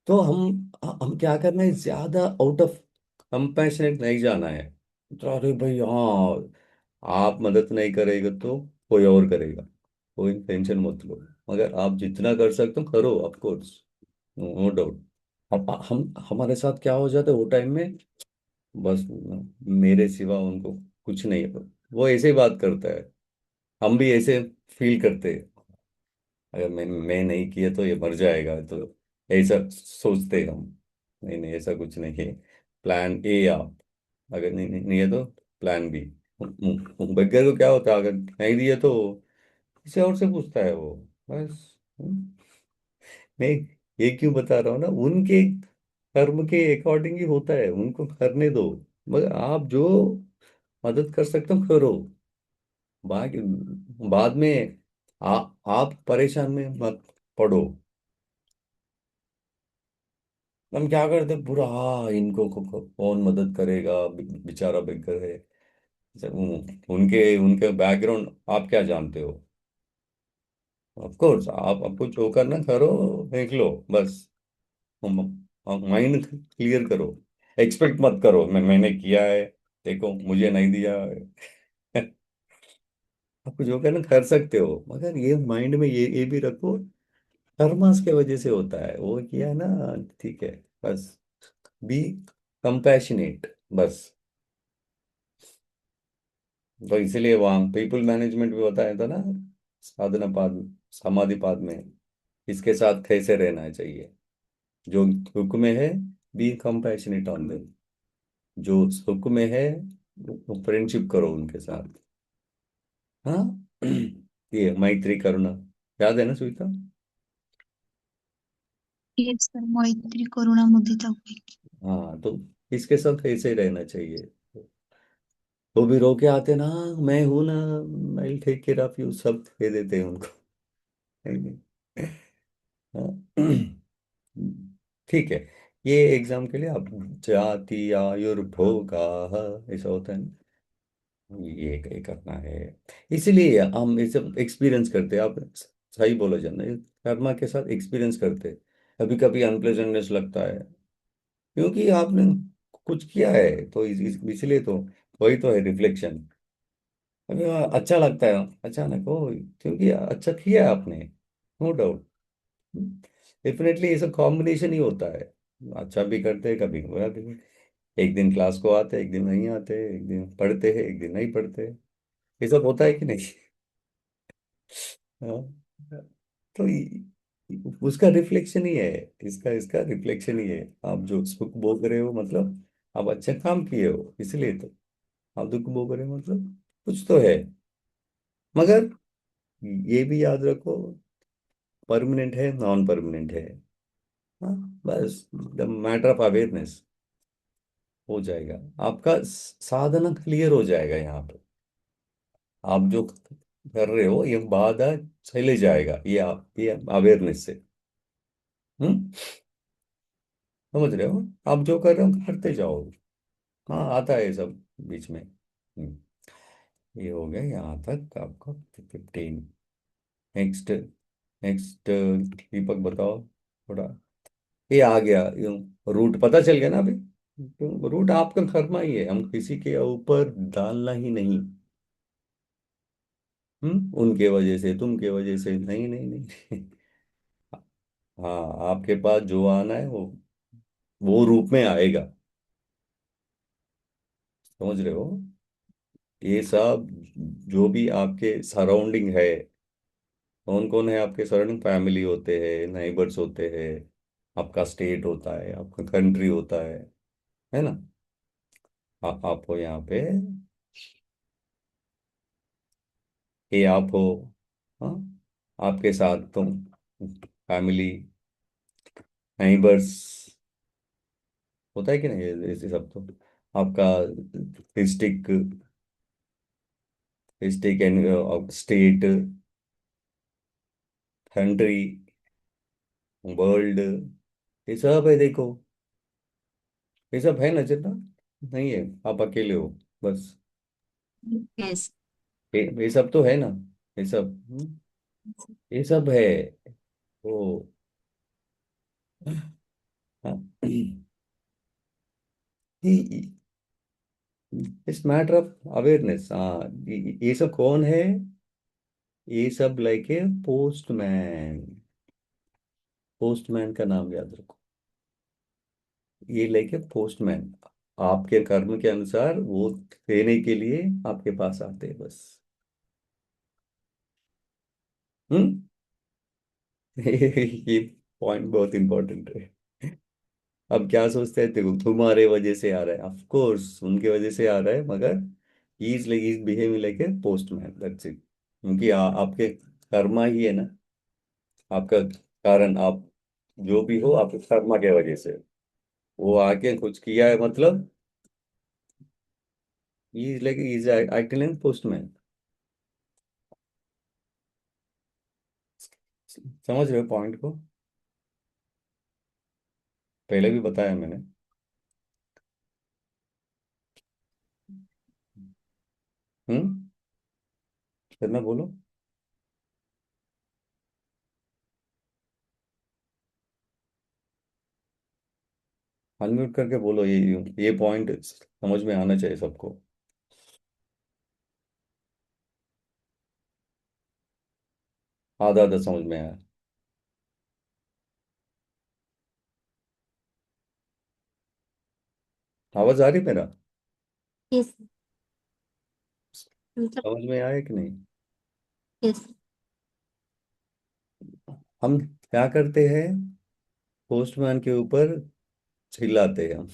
तो हम क्या करना है, ज्यादा आउट ऑफ कंपैशनेट नहीं जाना है। तो अरे भाई हाँ, आप मदद नहीं करेगा तो कोई और करेगा, कोई टेंशन मत लो, मगर आप जितना कर सकते हो करो, ऑफ कोर्स, नो डाउट। अब हम हमारे साथ क्या हो जाता है वो टाइम में, बस मेरे सिवा उनको कुछ नहीं है, वो ऐसे ही बात करता है, हम भी ऐसे फील करते हैं, अगर मैं नहीं किया तो ये मर जाएगा, तो ऐसा सोचते हैं हम। नहीं नहीं, ऐसा कुछ नहीं है। प्लान ए आप, अगर नहीं है तो प्लान बी। बग्गर को क्या होता है, अगर नहीं दिया तो किसी और से पूछता है वो, बस। मैं ये क्यों बता रहा हूँ ना, उनके कर्म के अकॉर्डिंग ही होता है, उनको करने दो, मगर आप जो मदद कर सकते हो करो। बाकी बाद में आप परेशान में मत पड़ो। हम क्या करते हैं पूरा, हाँ इनको कौन मदद करेगा, बेचारा बेघर है। उनके उनके बैकग्राउंड आप क्या जानते हो? ऑफ कोर्स आप आपको जो करना करो, देख लो बस, माइंड क्लियर करो। एक्सपेक्ट मत करो मैंने किया है, देखो मुझे नहीं दिया है। आपको जो करना कर सकते हो, मगर ये माइंड में ये भी रखो, कर्मास के वजह से होता है, वो किया है ना, ठीक है, बस। बी कंपैशनेट, बस। तो इसीलिए वहाँ पीपल मैनेजमेंट भी बताया था ना, साधना पाद, समाधि पाद में, इसके साथ कैसे रहना चाहिए। जो दुख में है, बी कंपैशनेट ऑन देम। जो सुख में है, फ्रेंडशिप करो उनके साथ। हाँ। ये मैत्री करुणा, याद है ना सुनीता? ये सर मैत्री करुणा मुदिता उपेक्षा। हाँ, तो इसके साथ ऐसे ही रहना चाहिए। वो भी रो के आते ना, मैं हूं ना, I take care of you, सब दे देते हैं उनको। नहीं, नहीं। हाँ। ठीक है। ये एग्जाम के लिए आप जाति आयुर्भोगा, ऐसा होता है ना, ये करना है। इसीलिए हम ये सब एक्सपीरियंस करते हैं। आप सही बोलो जाना, कर्मा के साथ एक्सपीरियंस करते हैं। कभी कभी अनप्लेजेंटनेस लगता है, क्योंकि आपने कुछ किया है, तो इसलिए तो वही तो है रिफ्लेक्शन। अभी अच्छा लगता है अचानक, ओ, क्योंकि अच्छा किया है आपने, नो डाउट। डेफिनेटली ये सब कॉम्बिनेशन ही होता है। अच्छा भी करते हैं, कभी बुरा भी। एक दिन क्लास को आते, एक दिन नहीं आते, एक दिन पढ़ते हैं, एक दिन नहीं पढ़ते। ये सब होता है कि नहीं? हाँ। तो उसका रिफ्लेक्शन ही है, इसका इसका रिफ्लेक्शन ही है। आप जो सुख भोग रहे हो, मतलब आप अच्छा काम किए हो, इसलिए तो आप दुख भोग रहे हो, मतलब कुछ तो है। मगर ये भी याद रखो, परमानेंट है नॉन परमानेंट है। हाँ, बस द मैटर ऑफ अवेयरनेस हो जाएगा। आपका साधना क्लियर हो जाएगा यहाँ पे। आप जो कर रहे हो ये बाधा चले जाएगा, ये अवेयरनेस से। हम्म, समझ रहे हो? आप जो कर रहे हो करते जाओ। हाँ, आता है ये सब बीच में। ये हो गया यहाँ तक आपका 15। नेक्स्ट, नेक्स्ट दीपक बताओ थोड़ा। ये आ गया, रूट पता चल गया ना अभी। रूट आपका कर्मा ही है, हम किसी के ऊपर डालना ही नहीं। उनके वजह से, तुम के वजह से, नहीं नहीं नहीं। हाँ, आपके पास जो आना है वो रूप में आएगा। समझ रहे हो? ये सब जो भी आपके सराउंडिंग है, कौन कौन है आपके सराउंडिंग, फैमिली होते हैं, नाइबर्स होते हैं, आपका स्टेट होता है, आपका कंट्री होता है ना? आपको यहाँ पे, ये आप हो। हाँ, आपके साथ तुम, फैमिली, नाइबर्स, होता है कि नहीं? ऐसे सब तो आपका district, district and state, country, world, ये सब है देखो। ये सब है ना जितना, नहीं है आप अकेले हो बस। यस। ये सब तो है ना, ये सब, ये सब है। ओ, हाँ। It's matter of awareness. हाँ, ये सब कौन है? ये सब लाइक ए पोस्टमैन। पोस्टमैन का नाम याद रखो। ये लाइक ए पोस्टमैन, आपके कर्म के अनुसार वो देने के लिए आपके पास आते हैं बस। हम्म। ये पॉइंट बहुत इंपॉर्टेंट है। अब क्या सोचते हैं, देखो तुम्हारे वजह से आ रहा है, ऑफ कोर्स उनके वजह से आ रहा है, मगर he is behaving like a postman, that's it. क्योंकि आपके कर्मा ही है ना, आपका कारण, आप जो भी हो आपके कर्मा के वजह से वो आके कुछ किया है, मतलब he is like is acting postman. समझ रहे हो पॉइंट को? पहले भी बताया मैंने। हम्म, कितना बोलो। अनम्यूट करके बोलो, ये पॉइंट समझ में आना चाहिए सबको। आधा आधा समझ में आया। आवाज आ रही मेरा? यस, मतलब समझ में आया कि नहीं? यस। हम क्या करते हैं, पोस्टमैन के ऊपर चिल्लाते हैं हम।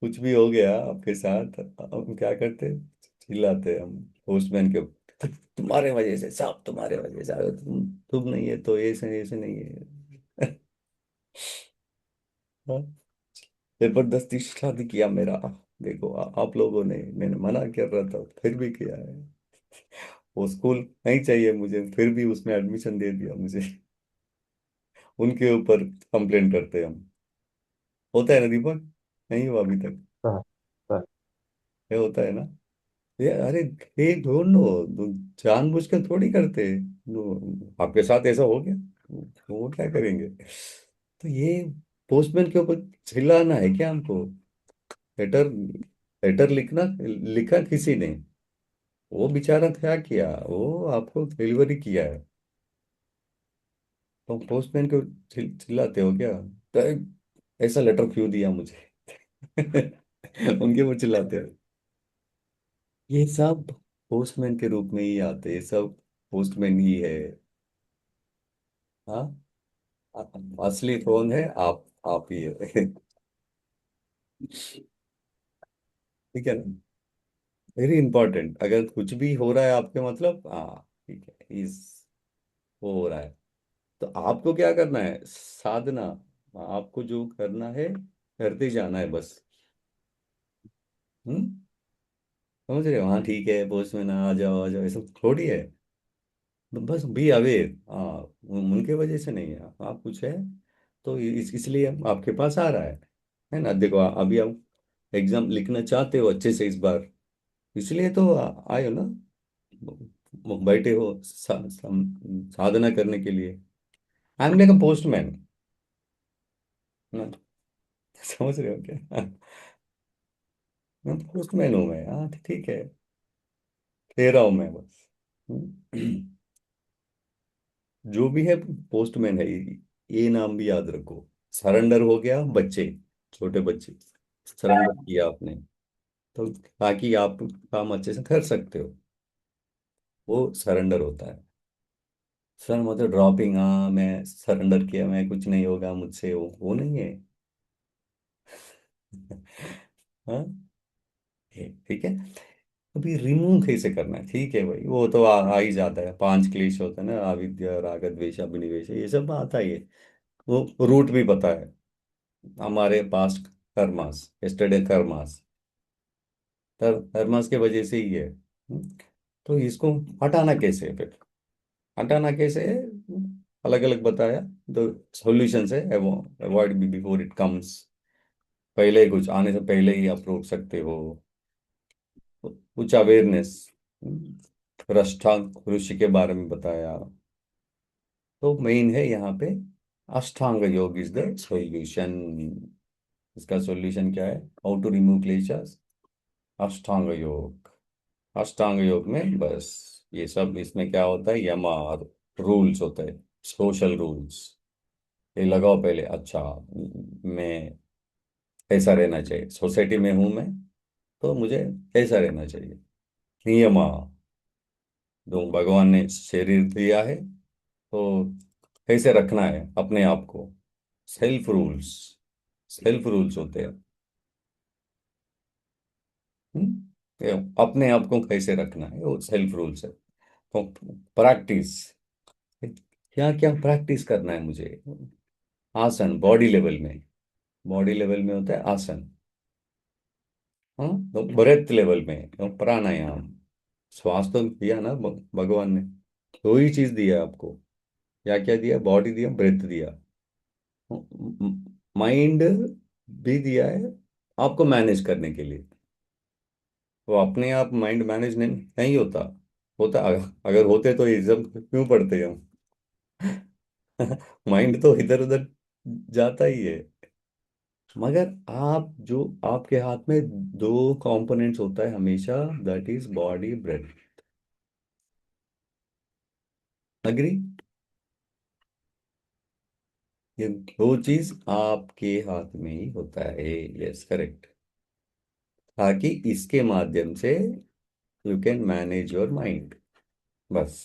कुछ भी हो गया आपके साथ, हम क्या करते हैं, चिल्लाते हैं हम पोस्टमैन के ऊपर। तो तुम्हारे वजह से, सब तुम्हारे वजह से, अगर तुम नहीं है तो ऐसे ऐसे नहीं है। हाँ, जबरदस्ती शादी किया मेरा, देखो आप लोगों ने, मैंने मना कर रहा था फिर भी किया है। वो स्कूल नहीं चाहिए मुझे, फिर भी उसमें एडमिशन दे दिया मुझे। उनके ऊपर कंप्लेन करते हैं हम। होता है ना दीपक? नहीं हुआ अभी तक? हाँ हाँ ये होता है ना? ये अरे, ये ढूंढो, जानबूझ के थोड़ी करते। आपके साथ ऐसा हो गया, वो क्या करेंगे? तो ये पोस्टमैन के ऊपर चिल्लाना है क्या हमको? लेटर, लेटर लिखना, लिखा किसी ने, वो बेचारा क्या किया, वो आपको डिलीवरी किया है, तो पोस्टमैन को चिल्लाते हो क्या? तो ऐसा लेटर क्यों दिया मुझे? उनके ऊपर चिल्लाते हो। ये सब पोस्टमैन के रूप में ही आते, ये सब पोस्टमैन ही है। हाँ, असली कौन है? आप ही है। ठीक है ना? वेरी इंपॉर्टेंट, अगर कुछ भी हो रहा है आपके, मतलब हाँ ठीक है, इस वो हो रहा है, तो आपको क्या करना है? साधना। आपको जो करना है करते जाना है बस। हम्म, समझ रहे हो? हाँ ठीक है, पोस्टमैन आ जाओ आ जाओ, ऐसा थोड़ी है। बस बी अवेयर। हाँ, उनके वजह से नहीं है, आप कुछ है तो इसलिए आपके पास आ रहा है ना? देखो अभी आप एग्जाम लिखना चाहते हो अच्छे से इस बार, इसलिए तो आए हो ना, बैठे हो साधना करने के लिए। I am like a postman ना। समझ रहे हो क्या? मैं पोस्टमैन हूँ मैं, हाँ ठीक है, दे रहा हूँ मैं बस। हम्म। जो भी है पोस्टमैन है, ये नाम भी याद रखो। सरेंडर हो गया बच्चे, छोटे बच्चे, सरेंडर किया आपने, तो ताकि आप काम अच्छे से कर सकते हो, वो सरेंडर होता है। सर मतलब ड्रॉपिंग, हाँ मैं सरेंडर किया, मैं कुछ नहीं होगा मुझसे, वो नहीं है। हाँ, ठीक है। अभी रिमूव कैसे करना है, ठीक है भाई, वो तो आ ही जाता है, पांच क्लेश होता है ना, अविद्या राग द्वेष अभिनिवेश, ये सब आता ही है। वो रूट भी पता है, हमारे past karmas, yesterday karmas, karmas के वजह से ही है। तो इसको हटाना कैसे है फिर? हटाना कैसे है? अलग अलग बताया, तो सॉल्यूशन है, अवॉइड बिफोर इट कम्स। पहले ही, कुछ आने से पहले ही आप रोक सकते हो। कुछ अवेयरनेस, अष्टांग ऋषि के बारे में बताया। तो मेन है यहाँ पे, अष्टांग योग इज द सॉल्यूशन। इसका सॉल्यूशन क्या है? हाउ टू रिमूव क्लेशेस, अष्टांग योग। अष्टांग योग में बस ये सब, इसमें क्या होता है, यमा रूल्स होते हैं, सोशल रूल्स। ये लगाओ पहले, अच्छा मैं ऐसा रहना चाहिए, सोसाइटी में हूं मैं, तो मुझे ऐसा रहना चाहिए। नियमा, जो भगवान ने शरीर दिया है, तो कैसे रखना है अपने आप को, सेल्फ रूल्स, सेल्फ रूल्स होते हैं। ये अपने आप को कैसे रखना है, वो सेल्फ रूल्स है। तो प्रैक्टिस, क्या क्या प्रैक्टिस करना है मुझे? आसन बॉडी लेवल में, बॉडी लेवल में होता है आसन। हाँ, तो ब्रेथ लेवल में तो प्राणायाम। श्वास तो दिया ना भगवान ने, दो ही चीज दिया है आपको। क्या क्या दिया? बॉडी दिया, ब्रेथ दिया, माइंड भी दिया है आपको मैनेज करने के लिए। वो अपने आप माइंड मैनेज नहीं होता। होता अगर होते तो ये सब क्यों पढ़ते हम? माइंड तो इधर उधर जाता ही है। मगर आप जो, आपके हाथ में दो कंपोनेंट्स होता है हमेशा, that is body breath. Agree? ये दो चीज आपके हाथ में ही होता है, यस करेक्ट। ताकि इसके माध्यम से you can manage your mind, बस।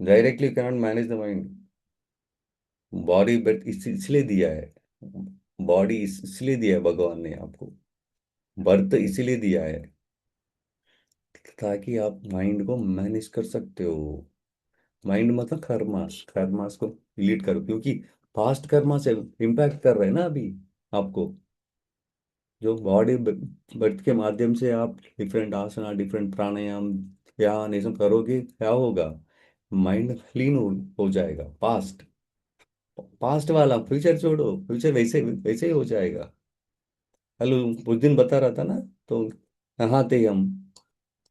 Directly you cannot manage the mind. Body breath इसलिए दिया है, बॉडी इसलिए दिया है भगवान ने आपको, बर्थ इसीलिए दिया है, ताकि आप माइंड को मैनेज कर सकते हो। माइंड मतलब कर्मास, कर्मास को डिलीट करो, क्योंकि पास्ट कर्मा से इम्पैक्ट कर रहे हैं ना अभी आपको। जो बॉडी बर्थ के माध्यम से आप डिफरेंट आसना, डिफरेंट प्राणायाम, ध्यान, ये सब करोगे, क्या होगा? माइंड क्लीन हो जाएगा। पास्ट, पास्ट वाला, फ्यूचर छोड़ो, फ्यूचर वैसे वैसे ही हो जाएगा। हेलो, उस दिन बता रहा था ना, तो नहाते हम,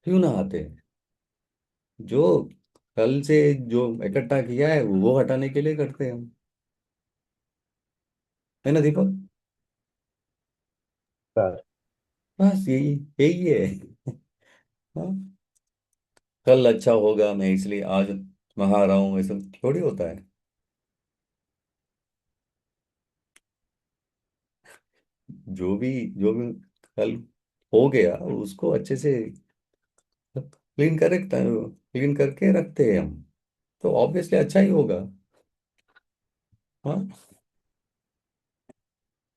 क्यों नहाते? जो कल से जो इकट्ठा किया है वो हटाने के लिए करते हैं हम, है ना दीपक? सर। बस यही यही है। हाँ, कल अच्छा होगा मैं इसलिए आज नहा रहा हूँ, ऐसा थोड़ी होता है। जो भी कल हो गया उसको अच्छे से क्लीन करके रखते हैं हम, तो ऑब्वियसली अच्छा ही होगा। हाँ,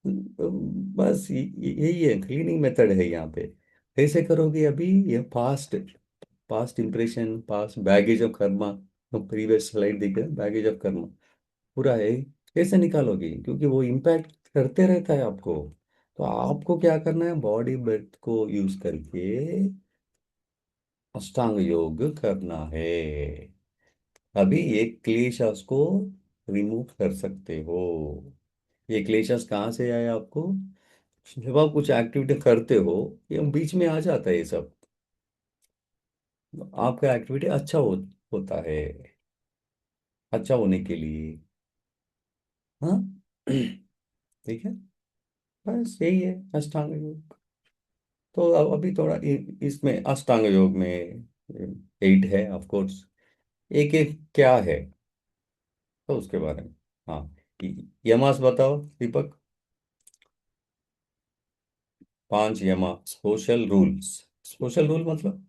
बस यही है, क्लीनिंग मेथड है यहाँ पे। कैसे करोगे? अभी ये past, past impression, past baggage of Karma, previous slide देखे, बैगेज ऑफ कर्मा पूरा है, कैसे निकालोगे? क्योंकि वो इम्पैक्ट करते रहता है आपको। तो आपको क्या करना है? बॉडी ब्रेथ को यूज करके अष्टांग योग करना है। अभी ये क्लेशस को रिमूव कर सकते हो। ये क्लेशस कहाँ से आए आपको? जब आप कुछ एक्टिविटी करते हो, ये बीच में आ जाता है ये सब, आपका एक्टिविटी अच्छा होता है, अच्छा होने के लिए। हाँ। ठीक है, बस यही है अष्टांग योग। तो अब अभी थोड़ा इसमें अष्टांग योग में 8 है ऑफ कोर्स। एक एक क्या है, तो उसके बारे में। हाँ, यमास बताओ दीपक। 5 यमा, सोशल रूल्स। सोशल रूल मतलब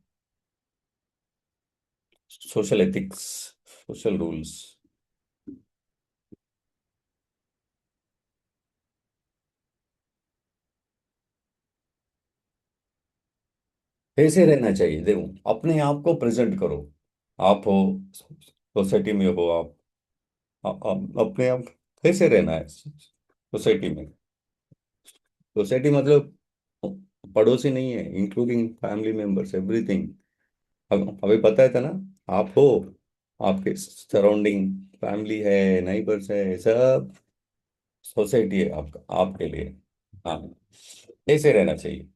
सोशल एथिक्स, सोशल रूल्स। कैसे रहना चाहिए? देखो, अपने आप को प्रेजेंट करो। आप हो, सोसाइटी में हो आप, अपने आप कैसे रहना है सोसाइटी में? सोसाइटी मतलब पड़ोसी नहीं है, इंक्लूडिंग फैमिली मेंबर्स, एवरीथिंग। अब अभी पता है था ना, आप हो, आपके सराउंडिंग फैमिली है, नाइबर्स है, सब सोसाइटी है आपका, आपके लिए। हाँ, कैसे रहना चाहिए?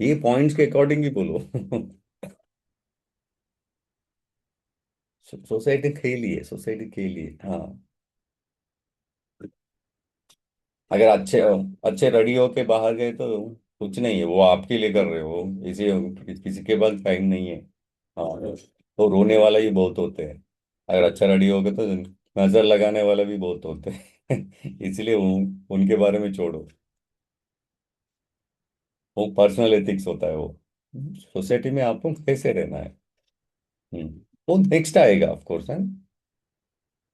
ये पॉइंट्स के अकॉर्डिंग ही बोलो। सोसाइटी के लिए, सोसाइटी के लिए, हाँ। अगर अच्छे अच्छे रेडी होके बाहर गए तो कुछ नहीं है, वो आपके लिए कर रहे हो, इसी किसी के पास टाइम नहीं है। हाँ, तो रोने वाला ही बहुत होते हैं। अगर अच्छा रेडी हो गए तो नजर लगाने वाला भी बहुत होते हैं। इसलिए उनके बारे में छोड़ो, वो पर्सनल एथिक्स होता है वो। सोसाइटी में आपको कैसे रहना है, वो नेक्स्ट आएगा ऑफ कोर्स है।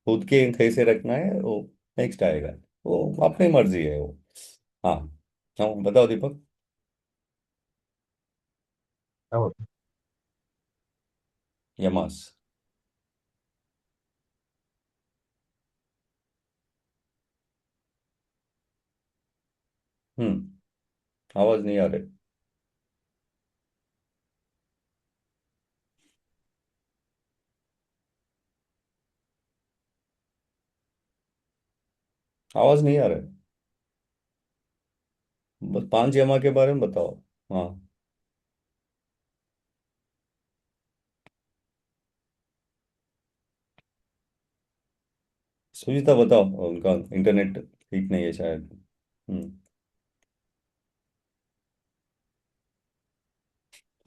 खुद के कैसे रखना है वो नेक्स्ट आएगा, वो अपनी मर्जी है वो। हाँ, हाँ बताओ दीपक। क्या होता यमास। आवाज नहीं आ रही। आवाज नहीं आ रहा है। बस 5 यमा के बारे में बताओ। हाँ, सुजीता बताओ, उनका इंटरनेट ठीक नहीं है शायद। हम्म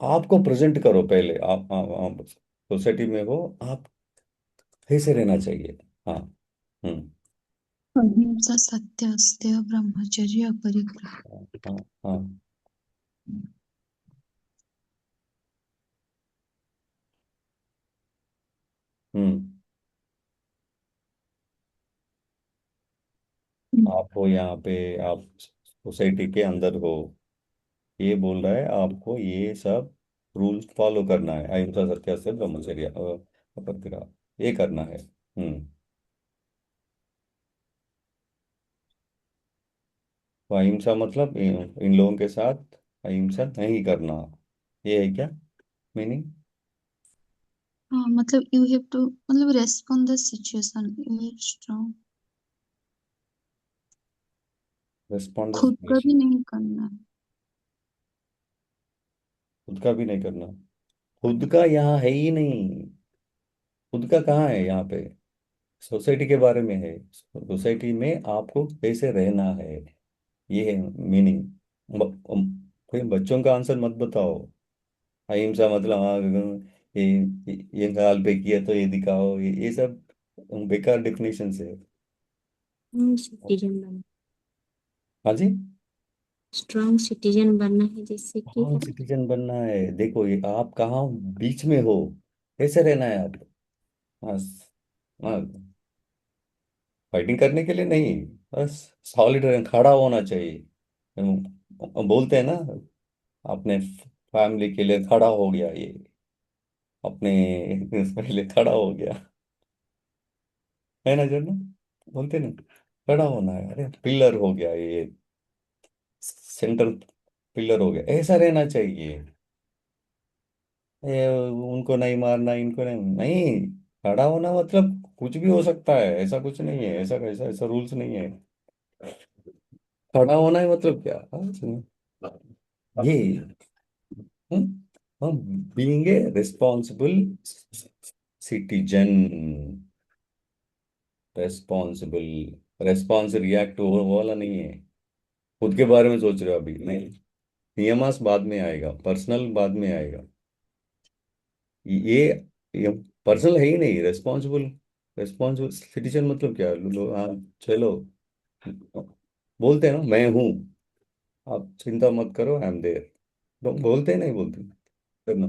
आपको प्रेजेंट करो पहले, आप सोसाइटी में हो, आप कैसे रहना चाहिए। हाँ। हम्म अहिंसा, सत्य, अस्तेय, ब्रह्मचर्य, अपरिग्रह। हाँ, हाँ, हाँ। हम्म आपको यहाँ पे, आप सोसाइटी के अंदर हो, ये बोल रहा है आपको ये सब रूल्स फॉलो करना है, अहिंसा सत्य से ब्रह्मचर्य अपरिग्रह, ये करना है। तो अहिंसा मतलब इन लोगों के साथ अहिंसा नहीं करना, ये है क्या मीनिंग? हाँ मतलब यू हैव टू मतलब respond the situation, you have strong. Respond खुद का भी नहीं करना है। खुद का भी नहीं करना, खुद का यहाँ है ही नहीं, खुद का कहाँ है यहाँ पे? सोसाइटी के बारे में है, सोसाइटी में आपको कैसे रहना है, ये है मीनिंग। कोई बच्चों का आंसर मत बताओ। अहिंसा मतलब हाँ ये गाल पे किया तो ये दिखाओ, ये सब बेकार डेफिनेशन है। सिटीजन बनना, हाँ जी। स्ट्रांग सिटीजन बनना है, जिससे कि हाँ सिटीजन बनना है, देखो ये आप कहाँ बीच में हो, कैसे रहना है आप? हाँ हाँ, फाइटिंग करने के लिए नहीं, बस सॉलिड खड़ा होना चाहिए। बोलते हैं ना, अपने फैमिली के लिए खड़ा हो गया ये, अपने पहले खड़ा हो गया, है ना जो ना, बोलते ना, खड़ा होना है, अरे पिलर हो गया ये, सेंटर पिलर हो गया, ऐसा रहना चाहिए। ये उनको नहीं मारना, इनको नहीं नहीं, खड़ा होना मतलब कुछ भी हो सकता है, ऐसा कुछ नहीं है, ऐसा ऐसा ऐसा रूल्स नहीं है। खड़ा होना है मतलब क्या? ये हम being a responsible citizen, responsible, response react वाला नहीं है। खुद के बारे में सोच रहे हो अभी नहीं, नियमास बाद में आएगा, पर्सनल बाद में आएगा। ये ये पर्सनल है ही नहीं, रेस्पॉन्सिबल, रेस्पॉन्सिबल सिटीजन मतलब क्या? हाँ चलो, बोलते हैं ना मैं हूँ, आप चिंता मत करो, आई एम देयर, तो बोलते हैं नहीं बोलते करना,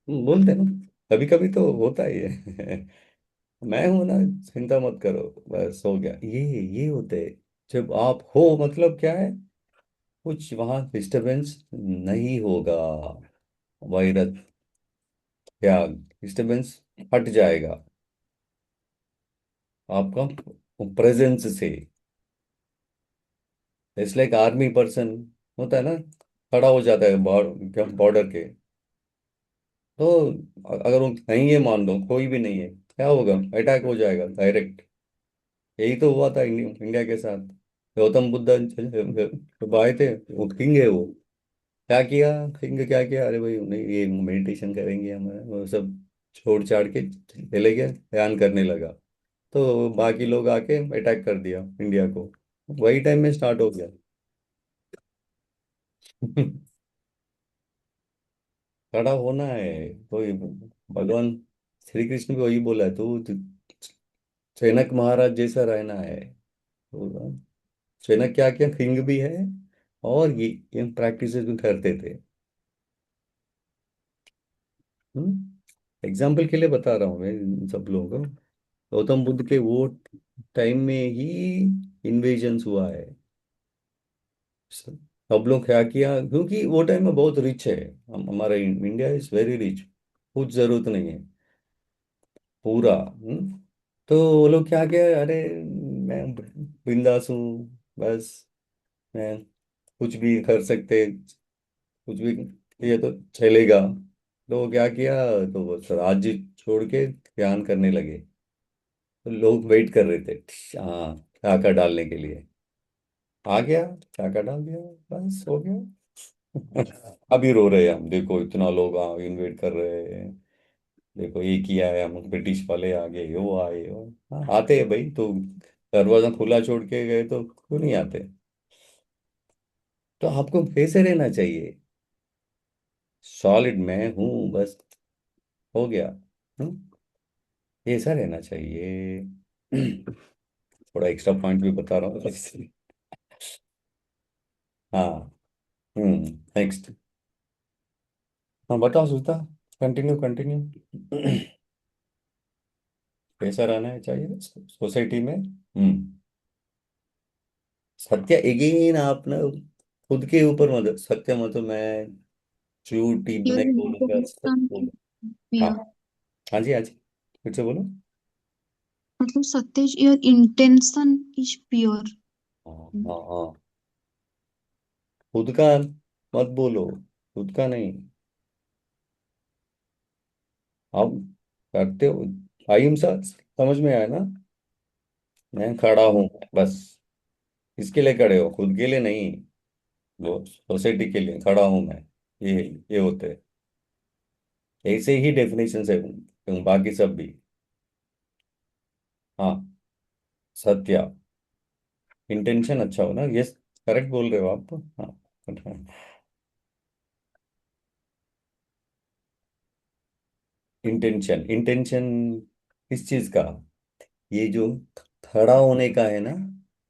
बोलते हैं ना, कभी कभी तो होता ही है। मैं हूं ना, चिंता मत करो, बस हो गया, ये होते हैं। जब आप हो मतलब क्या है, कुछ वहां डिस्टरबेंस नहीं होगा, वायरस या डिस्टरबेंस हट जाएगा आपका प्रेजेंस से। इट्स लाइक आर्मी पर्सन होता है ना, खड़ा हो जाता है बॉर्डर के, तो अगर उन नहीं है, मान लो कोई भी नहीं है, क्या होगा? अटैक हो जाएगा डायरेक्ट। यही तो हुआ था इंडिया के साथ। गौतम बुद्ध जब आए थे, वो किंग है वो, क्या किया? किंग क्या किया, अरे भाई नहीं ये मेडिटेशन करेंगे हम, वो सब छोड़ छाड़ के चले गए, ध्यान करने लगा, तो बाकी लोग आके अटैक कर दिया इंडिया को, वही टाइम में स्टार्ट हो गया। खड़ा होना है, तो भगवान श्री कृष्ण भी वही बोला है, तो जनक महाराज जैसा रहना है। तो जनक क्या किया, किंग भी है, और ये प्रैक्टिस भी करते थे। एग्जाम्पल के लिए बता रहा हूँ मैं इन सब लोगों को। गौतम बुद्ध के वो टाइम में ही इन्वेजन्स हुआ है, सब लोग क्या किया, क्योंकि वो टाइम में बहुत रिच है, हमारा इंडिया इज वेरी रिच, कुछ जरूरत नहीं है पूरा। तो वो लोग क्या किया, अरे मैं बिंदास हूँ, बस मैं कुछ भी कर सकते, कुछ भी ये तो चलेगा। तो वो क्या किया, तो वो राज्य छोड़ के ध्यान करने लगे, तो लोग वेट कर रहे थे, हाँ चाका डालने के लिए, आ गया, चाका डाल दिया, बस हो गया। अभी रो रहे हैं हम, देखो इतना लोग इन्वेट कर रहे हैं, देखो ये किया है, हम ब्रिटिश वाले आ गए, वो आए वो, हाँ, आते हैं भाई, तो दरवाजा खुला छोड़ के गए तो क्यों नहीं आते? तो आपको कैसे रहना चाहिए? सॉलिड मैं हूं बस, हो गया। हम्म, ऐसा रहना चाहिए। थोड़ा एक्स्ट्रा पॉइंट भी बता रहा हूँ इसलिए। हाँ। नेक्स्ट। हाँ बताओ सुता, कंटिन्यू कंटिन्यू। कैसा रहना है चाहिए सोसाइटी में? सत्य अगेन आप ना खुद के ऊपर मत, सत्य मतलब मैं झूठ ही योर नहीं बोलूंगा, सच इंटेंशन बोलूं। हाँ। प्योर। हाँ जी, हाँ जी, फिर से बोलो। मतलब सत्यज योर इंटेंशन इज प्योर। हाँ हाँ हाँ, खुद का मत बोलो, खुद का नहीं। आप करते हो अहिंसा, समझ में आया ना? मैं खड़ा हूँ बस, इसके लिए खड़े हो, खुद के लिए नहीं। वो सोसाइटी के लिए खड़ा हूँ मैं, ये होते हैं। ऐसे ही डेफिनेशन है बाकी सब भी। हाँ, सत्य, इंटेंशन अच्छा हो ना, यस, करेक्ट बोल रहे हो आप। हाँ। इंटेंशन, इंटेंशन किस चीज का? ये जो खड़ा होने का है ना,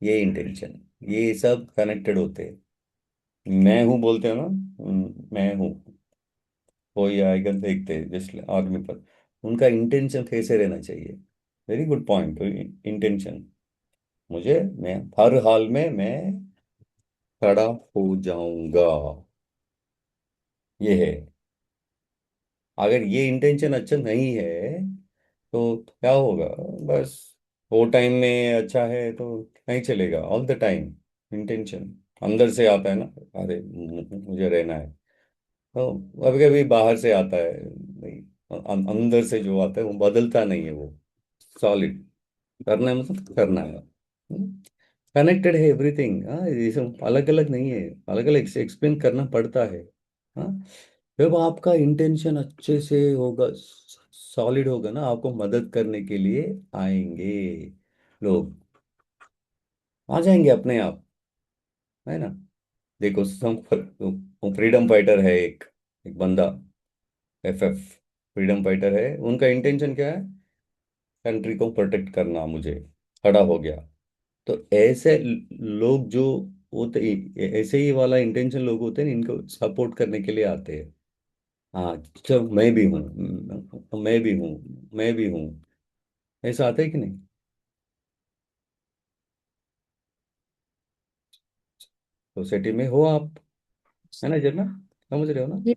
ये इंटेंशन, ये सब कनेक्टेड होते हैं। मैं हूँ बोलते हो ना, मैं हूँ, कोई आएगा देखते हैं जस्ट आर्मी पर, उनका इंटेंशन कैसे रहना चाहिए? Very good point. इंटेंशन, मुझे, मैं हर हाल में मैं खड़ा हो जाऊंगा, ये है। अगर ये इंटेंशन अच्छा नहीं है तो क्या होगा? बस वो टाइम में अच्छा है तो नहीं चलेगा ऑल द टाइम। इंटेंशन अंदर से आता है ना, अरे मुझे रहना है, तो कभी कभी बाहर से आता है नहीं, अंदर से जो आता है वो बदलता नहीं है, वो सॉलिड। करना है मतलब करना है। कनेक्टेड है एवरीथिंग। हाँ, ये सब अलग अलग नहीं है, अलग अलग एक्सप्लेन करना पड़ता है। हाँ, जब आपका इंटेंशन अच्छे से होगा, सॉलिड होगा ना, आपको मदद करने के लिए आएंगे लोग, आ जाएंगे अपने आप, है ना? देखो फ्रीडम फाइटर है एक, एक बंदा, एफएफ, फ्रीडम फाइटर है, उनका इंटेंशन क्या है? कंट्री को प्रोटेक्ट करना, मुझे खड़ा हो गया। तो ऐसे लोग जो होते, ऐसे ही वाला इंटेंशन लोग होते हैं, इनको सपोर्ट करने के लिए आते हैं। हाँ, चल मैं भी हूँ, मैं भी हूँ, मैं भी हूँ, ऐसा आता है कि नहीं? सोसाइटी में हो आप, है ना जब ना, समझ रहे हो ना? ये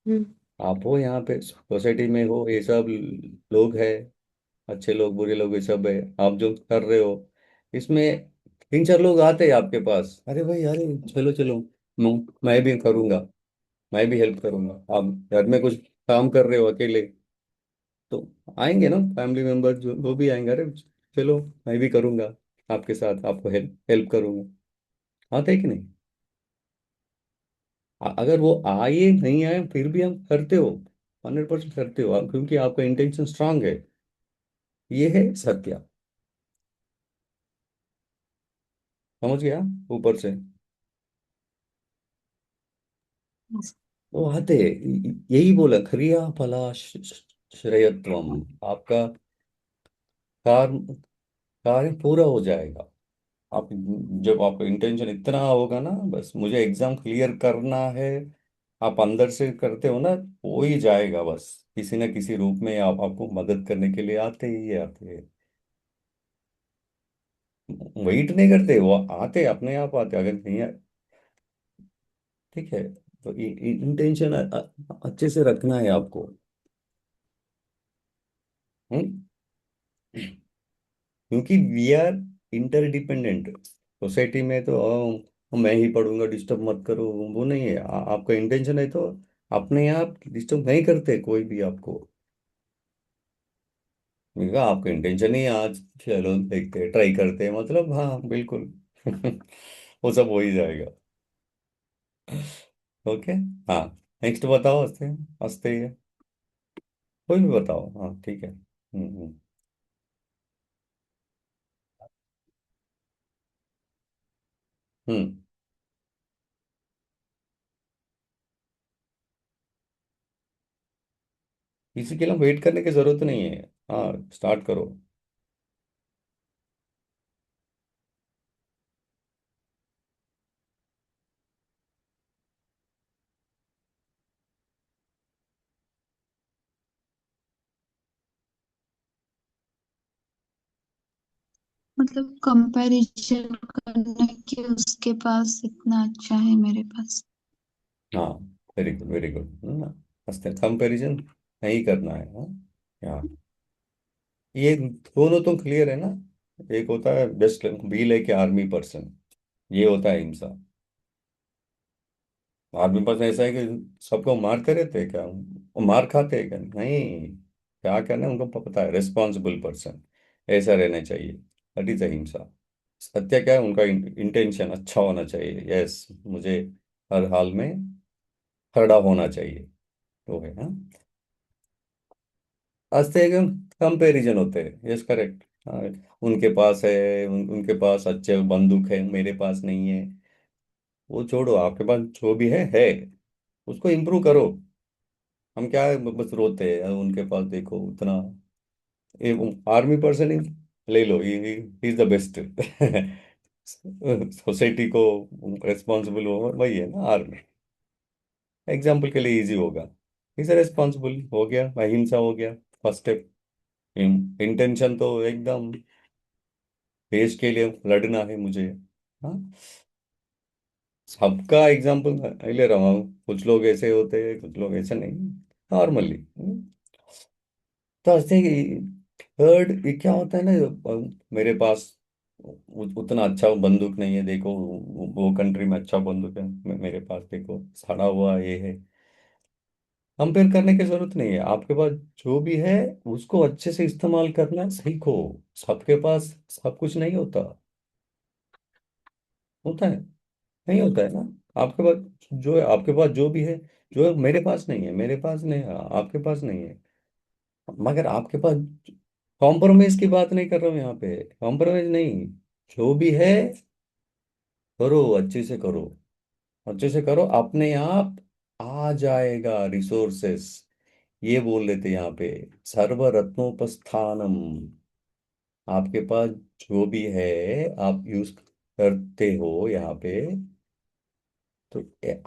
हम्म आप हो यहाँ पे सोसाइटी में हो, ये सब लोग हैं, अच्छे लोग बुरे लोग ये सब है। आप जो कर रहे हो इसमें, तीन चार लोग आते हैं आपके पास, अरे भाई, अरे चलो चलो, मैं भी करूँगा, मैं भी हेल्प करूंगा। आप घर में कुछ काम कर रहे हो अकेले, तो आएंगे ना फैमिली मेंबर, जो वो भी आएंगे, अरे चलो मैं भी करूंगा, आपके साथ आपको हेल्प हेल्प करूंगा। आते है कि नहीं? अगर वो आए नहीं आए फिर भी हम करते हो, 100% करते हो आप, क्योंकि आपका इंटेंशन स्ट्रांग है। ये है सत्य, समझ गया? ऊपर से वो आते हैं, यही बोला, क्रिया फला श्रेयत्वम, आपका कार्य, कार्य पूरा हो जाएगा। आप, जब आपका इंटेंशन इतना होगा ना, बस मुझे एग्जाम क्लियर करना है, आप अंदर से करते हो ना, हो ही जाएगा बस। किसी न किसी रूप में आप, आपको मदद करने के लिए आते ही आते हैं। वेट नहीं करते, वो आते अपने आप आते, अगर नहीं ठीक है, तो इंटेंशन अच्छे से रखना है आपको। हम्म? क्योंकि वी आर इंटरडिपेंडेंट। सोसाइटी में तो मैं ही पढ़ूंगा, डिस्टर्ब मत करो, वो नहीं है। आपका इंटेंशन है तो अपने आप डिस्टर्ब नहीं करते कोई भी आपको। मैंने कहा आपका इंटेंशन ही आज, चलो देखते ट्राई करते हैं, मतलब हाँ बिल्कुल। वो सब हो ही जाएगा। ओके। हाँ, नेक्स्ट बताओ, हंसते हंसते ही है। कोई भी बताओ, हाँ ठीक है। हम्म। किसी के लिए वेट करने की जरूरत नहीं है। हाँ, स्टार्ट करो। मतलब कंपैरिजन करने के उसके पास इतना अच्छा है मेरे पास। हाँ, वेरी गुड वेरी गुड ना। कंपैरिजन नहीं करना है, हाँ। हाँ, ये दोनों तो क्लियर है ना। एक होता है best be like army person, ये होता है हिंसा। आर्मी पर्सन ऐसा है कि सबको मारते रहते हैं क्या, वो मार खाते हैं क्या, नहीं। क्या करना है उनको पता है, रिस्पॉन्सिबल पर्सन ऐसा रहना चाहिए। दैट इज अहिंसा। सत्य क्या है, उनका इंटेंशन अच्छा होना चाहिए, यस, मुझे हर हाल में खड़ा होना चाहिए, तो है हाँ। अस्ते कंपैरिजन होते हैं, यस करेक्ट। उनके पास है, उनके पास अच्छे बंदूक है, मेरे पास नहीं है। वो छोड़ो, आपके पास जो भी है उसको इम्प्रूव करो। हम क्या है, बस रोते हैं उनके पास देखो उतना। आर्मी पर्सन ही ले लो, इज द बेस्ट। सोसाइटी को रेस्पॉन्सिबल हो, वही है ना आर्मी। एग्जाम्पल के लिए इजी होगा, इज रेस्पॉन्सिबल हो गया, अहिंसा हो गया, फर्स्ट स्टेप। इंटेंशन तो एकदम देश के लिए लड़ना है मुझे, हाँ। सबका एग्जाम्पल ले रहा हूँ, कुछ लोग ऐसे होते हैं, कुछ लोग ऐसे नहीं, नॉर्मली। तो ऐसे थर्ड ये क्या होता है ना, मेरे पास उतना अच्छा बंदूक नहीं है, देखो वो कंट्री में अच्छा बंदूक है, मेरे पास देखो सड़ा हुआ ये है। कंपेयर करने की जरूरत नहीं है, आपके पास जो भी है उसको अच्छे से इस्तेमाल करना सीखो। सबके पास सब कुछ नहीं होता, होता है, नहीं होता है ना। आपके पास जो है, आपके पास जो भी है, जो है मेरे पास नहीं है, मेरे पास नहीं है, आपके पास नहीं है, मगर आपके पास। कॉम्प्रोमाइज की बात नहीं कर रहा हूँ यहाँ पे, कॉम्प्रोमाइज नहीं, जो भी है करो, अच्छे से करो, अच्छे से करो, अपने आप आ जाएगा रिसोर्सेस। ये बोल लेते यहाँ पे, सर्व रत्नोपस्थानम। आपके पास जो भी है आप यूज करते हो यहाँ पे, तो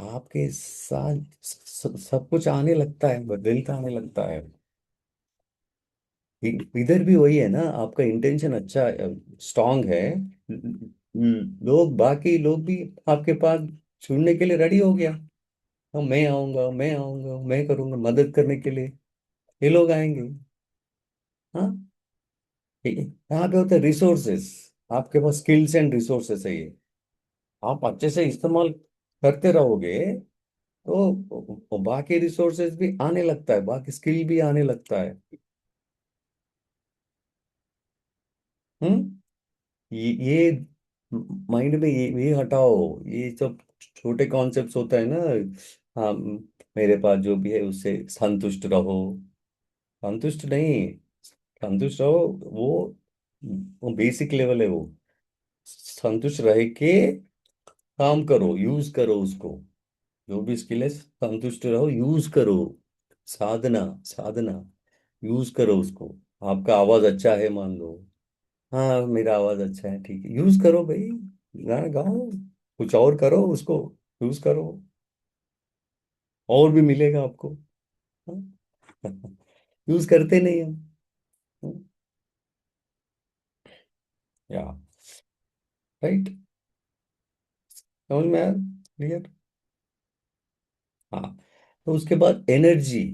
आपके साथ सब कुछ आने लगता है, बदलता आने लगता है। इधर भी वही है ना, आपका इंटेंशन अच्छा स्ट्रांग है, लोग बाकी लोग भी आपके पास सुनने के लिए रेडी हो गया। हाँ, मैं आऊंगा, मैं आऊंगा, मैं करूंगा मदद करने के लिए, ये लोग आएंगे, हाँ। यहाँ पे होते हैं रिसोर्सेस, आपके पास स्किल्स एंड रिसोर्सेस है ये, आप अच्छे से इस्तेमाल करते रहोगे तो बाकी रिसोर्सेज भी आने लगता है, बाकी स्किल भी आने लगता है। हम्म। ये माइंड में ये हटाओ, ये सब छोटे कॉन्सेप्ट्स होता है ना। हाँ, मेरे पास जो भी है उससे संतुष्ट रहो, संतुष्ट नहीं, संतुष्ट रहो, वो बेसिक लेवल है वो। संतुष्ट रह के काम करो, यूज करो उसको, जो भी स्किल है संतुष्ट रहो, यूज करो, साधना, साधना, यूज करो उसको। आपका आवाज अच्छा है मान लो, हाँ मेरा आवाज अच्छा है, ठीक है, यूज करो भाई, गाना गाओ, कुछ और करो उसको, यूज करो, और भी मिलेगा आपको, यूज करते नहीं हम, या राइट, समझ में आया, क्लियर। हाँ, तो उसके बाद एनर्जी,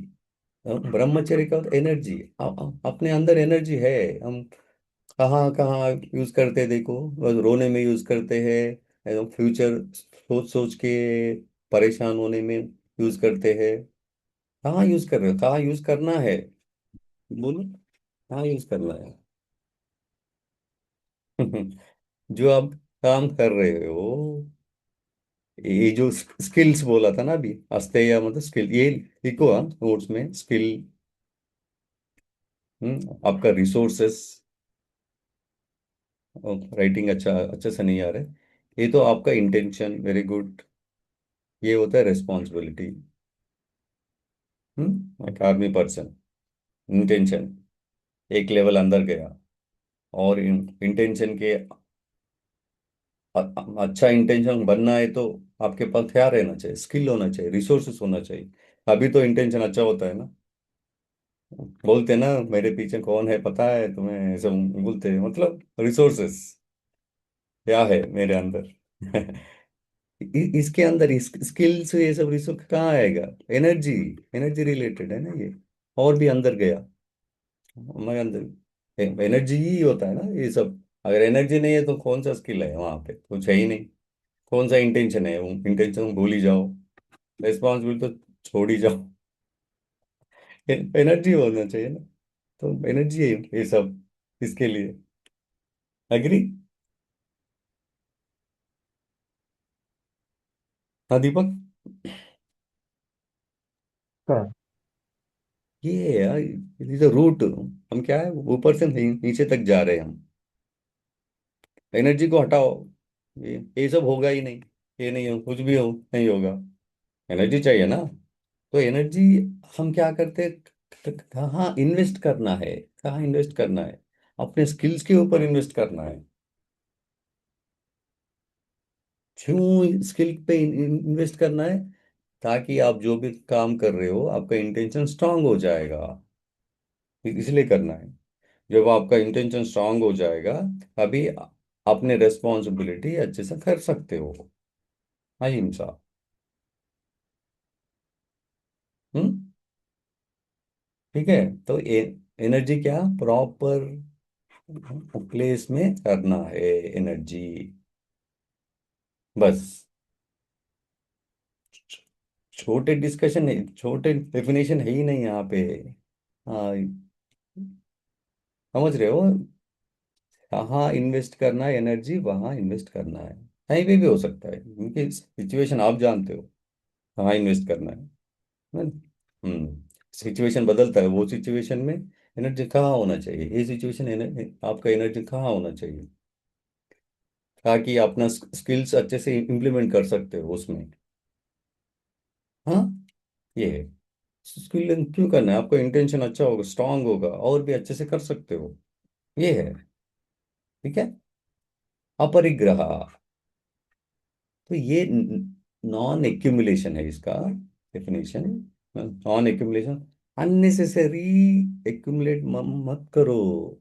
ब्रह्मचर्य का एनर्जी, अपने अंदर एनर्जी है, हम कहाँ कहाँ यूज करते हैं देखो, बस रोने में यूज करते हैं, फ्यूचर सोच सोच के परेशान होने में यूज करते हैं। कहाँ यूज कर रहे हो, कहाँ यूज करना है, बोलो, कहाँ यूज करना है। जो आप काम कर रहे हो, ये जो स्किल्स बोला था ना अभी, अस्ते या मतलब स्किल, ये लिखो आप नोट्स में, स्किल, आपका रिसोर्सेस। राइटिंग अच्छा अच्छे से नहीं आ रहा है, ये तो आपका इंटेंशन, वेरी गुड। ये होता है रेस्पॉन्सिबिलिटी, एक आर्मी पर्सन, इंटेंशन एक लेवल अंदर गया, और इंटेंशन के अच्छा इंटेंशन बनना है तो आपके पास क्या रहना चाहिए, स्किल होना चाहिए, रिसोर्सेस होना चाहिए, अभी तो इंटेंशन अच्छा होता है ना। बोलते ना मेरे पीछे कौन है पता है तुम्हें, ऐसा बोलते हैं, मतलब रिसोर्सेस क्या है मेरे अंदर। इसके अंदर इस स्किल्स ये सब रिसोर्स कहाँ आएगा? एनर्जी, एनर्जी रिलेटेड है ना ये। और भी अंदर गया हमारे अंदर एनर्जी ही होता है ना ये सब। अगर एनर्जी नहीं है तो कौन सा स्किल है वहां पे? कुछ है ही नहीं। कौन सा इंटेंशन है? वो इंटेंशन भूल ही जाओ, रिस्पॉन्सिबिलिटी तो छोड़ ही जाओ। एनर्जी होना चाहिए ना। तो एनर्जी है ये सब इसके लिए। एग्री? हाँ दीपक। हाँ। ये है यार, ये तो रूट। हम क्या है, ऊपर से नीचे तक जा रहे हैं हम। एनर्जी को हटाओ, ये सब होगा ही नहीं। ये नहीं हो, कुछ भी हो नहीं होगा। एनर्जी चाहिए ना। तो एनर्जी हम क्या करते हैं, कहाँ इन्वेस्ट करना है? कहाँ इन्वेस्ट करना है? अपने स्किल्स के ऊपर इन्वेस्ट करना है। क्यों स्किल पे इन्वेस्ट करना है? ताकि आप जो भी काम कर रहे हो आपका इंटेंशन स्ट्रांग हो जाएगा, इसलिए करना है। जब आपका इंटेंशन स्ट्रांग हो जाएगा अभी अपने रेस्पॉन्सिबिलिटी अच्छे से कर सकते हो। अहिंसा। हम्म। ठीक है। तो एनर्जी क्या प्रॉपर प्लेस में करना है एनर्जी, बस। छोटे डिस्कशन है, छोटे डेफिनेशन है ही नहीं यहाँ पे। हाँ, समझ रहे हो? कहाँ इन्वेस्ट करना है एनर्जी, वहां इन्वेस्ट करना है। कहीं पे भी हो सकता है क्योंकि सिचुएशन आप जानते हो कहाँ इन्वेस्ट करना है। सिचुएशन बदलता है, वो सिचुएशन में एनर्जी कहाँ होना चाहिए, ये सिचुएशन आपका एनर्जी कहाँ होना चाहिए, ताकि अपना स्किल्स अच्छे से इम्प्लीमेंट कर सकते हो उसमें। हाँ, ये है। स्किल क्यों करना है? आपका इंटेंशन अच्छा होगा, स्ट्रांग होगा, और भी अच्छे से कर सकते हो। ये है। ठीक है। अपरिग्रह, तो ये नॉन एक्यूमुलेशन है इसका definition. Non accumulation, unnecessary accumulate मत करो।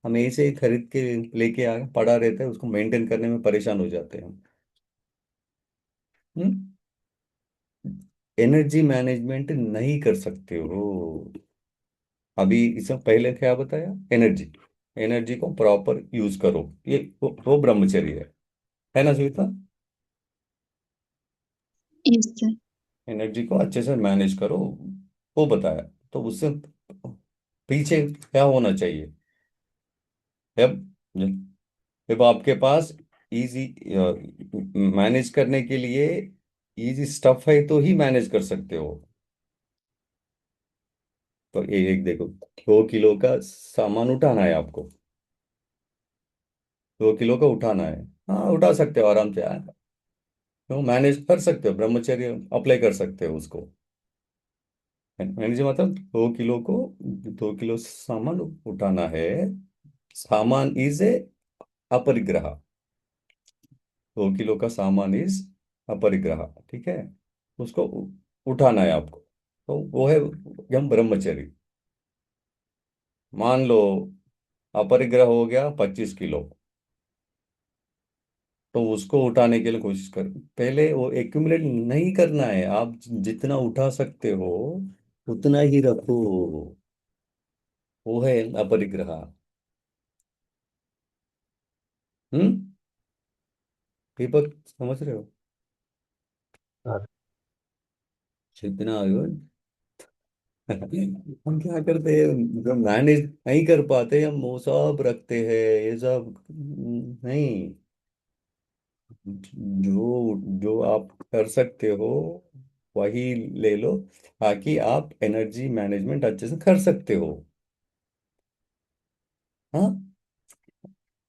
हम ऐसे ही खरीद के लेके आ पड़ा रहता है, उसको मेंटेन करने में परेशान हो जाते हैं हम। एनर्जी मैनेजमेंट नहीं कर सकते हो। अभी इससे पहले क्या बताया? एनर्जी, एनर्जी को प्रॉपर यूज करो, ये वो ब्रह्मचर्य है ना श्वेता? Yes sir. एनर्जी को अच्छे से मैनेज करो, वो बताया। तो उससे पीछे क्या होना चाहिए? जब जब आपके पास इजी मैनेज करने के लिए इजी स्टफ है तो ही मैनेज कर सकते हो। तो ये एक देखो, 2 किलो का सामान उठाना है आपको, 2 किलो का उठाना है। हाँ उठा सकते हो आराम से यार, तो मैनेज कर सकते हो, ब्रह्मचर्य अप्लाई कर सकते हो उसको। मैनेज मतलब 2 किलो को, 2 किलो सामान उठाना है। सामान इज ए अपरिग्रह, 2 किलो का सामान इज अपरिग्रह। ठीक है। उसको उठाना है आपको, तो वो है यम ब्रह्मचर्य। मान लो अपरिग्रह हो गया 25 किलो, तो उसको उठाने के लिए कोशिश कर। पहले वो एक्यूमुलेट नहीं करना है, आप जितना उठा सकते हो उतना ही रखो, वो है अपरिग्रह। हम्म। दीपक समझ रहे हो? हाँ। जितना हम क्या करते हैं, जब मैनेज नहीं कर पाते हम वो सब रखते हैं, ये सब नहीं। जो जो आप कर सकते हो वही ले लो, ताकि आप एनर्जी मैनेजमेंट अच्छे से कर सकते हो। हाँ,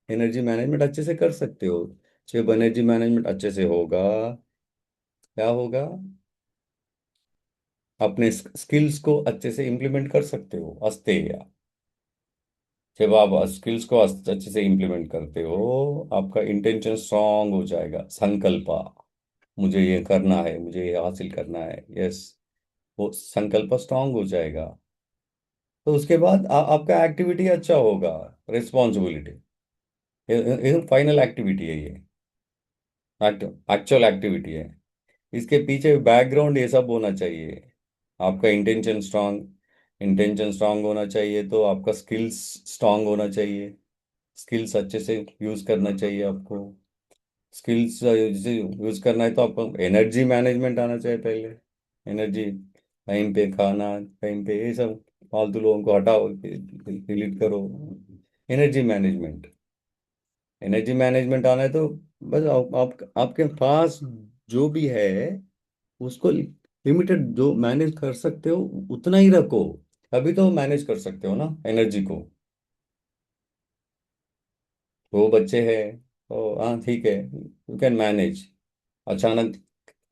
एनर्जी मैनेजमेंट अच्छे से कर सकते हो। जब एनर्जी मैनेजमेंट अच्छे से होगा, क्या होगा? अपने स्किल्स को अच्छे से इम्प्लीमेंट कर सकते हो, अस्ते या। जब आप स्किल्स को अच्छे से इम्प्लीमेंट करते हो आपका इंटेंशन स्ट्रांग हो जाएगा, संकल्प, मुझे ये करना है, मुझे ये हासिल करना है, यस, वो संकल्प स्ट्रांग हो जाएगा। तो उसके बाद आपका एक्टिविटी अच्छा होगा। रिस्पॉन्सिबिलिटी, ये फाइनल एक्टिविटी है, ये एक्चुअल एक्टिविटी है। इसके पीछे बैकग्राउंड ये सब होना चाहिए। आपका इंटेंशन स्ट्रांग होना चाहिए, तो आपका स्किल्स स्ट्रांग होना चाहिए। स्किल्स अच्छे से यूज करना चाहिए आपको। स्किल्स यूज करना है तो आपको एनर्जी मैनेजमेंट आना चाहिए पहले। एनर्जी, टाइम पे खाना, टाइम पे ये सब फालतू लोगों को हटाओ, डिलीट करो। एनर्जी मैनेजमेंट, एनर्जी मैनेजमेंट आना है तो बस आपके पास जो भी है उसको लिमिटेड जो मैनेज कर सकते हो उतना ही रखो। अभी तो मैनेज कर सकते हो ना एनर्जी को। दो बच्चे हैं तो हाँ ठीक है, यू कैन मैनेज। अचानक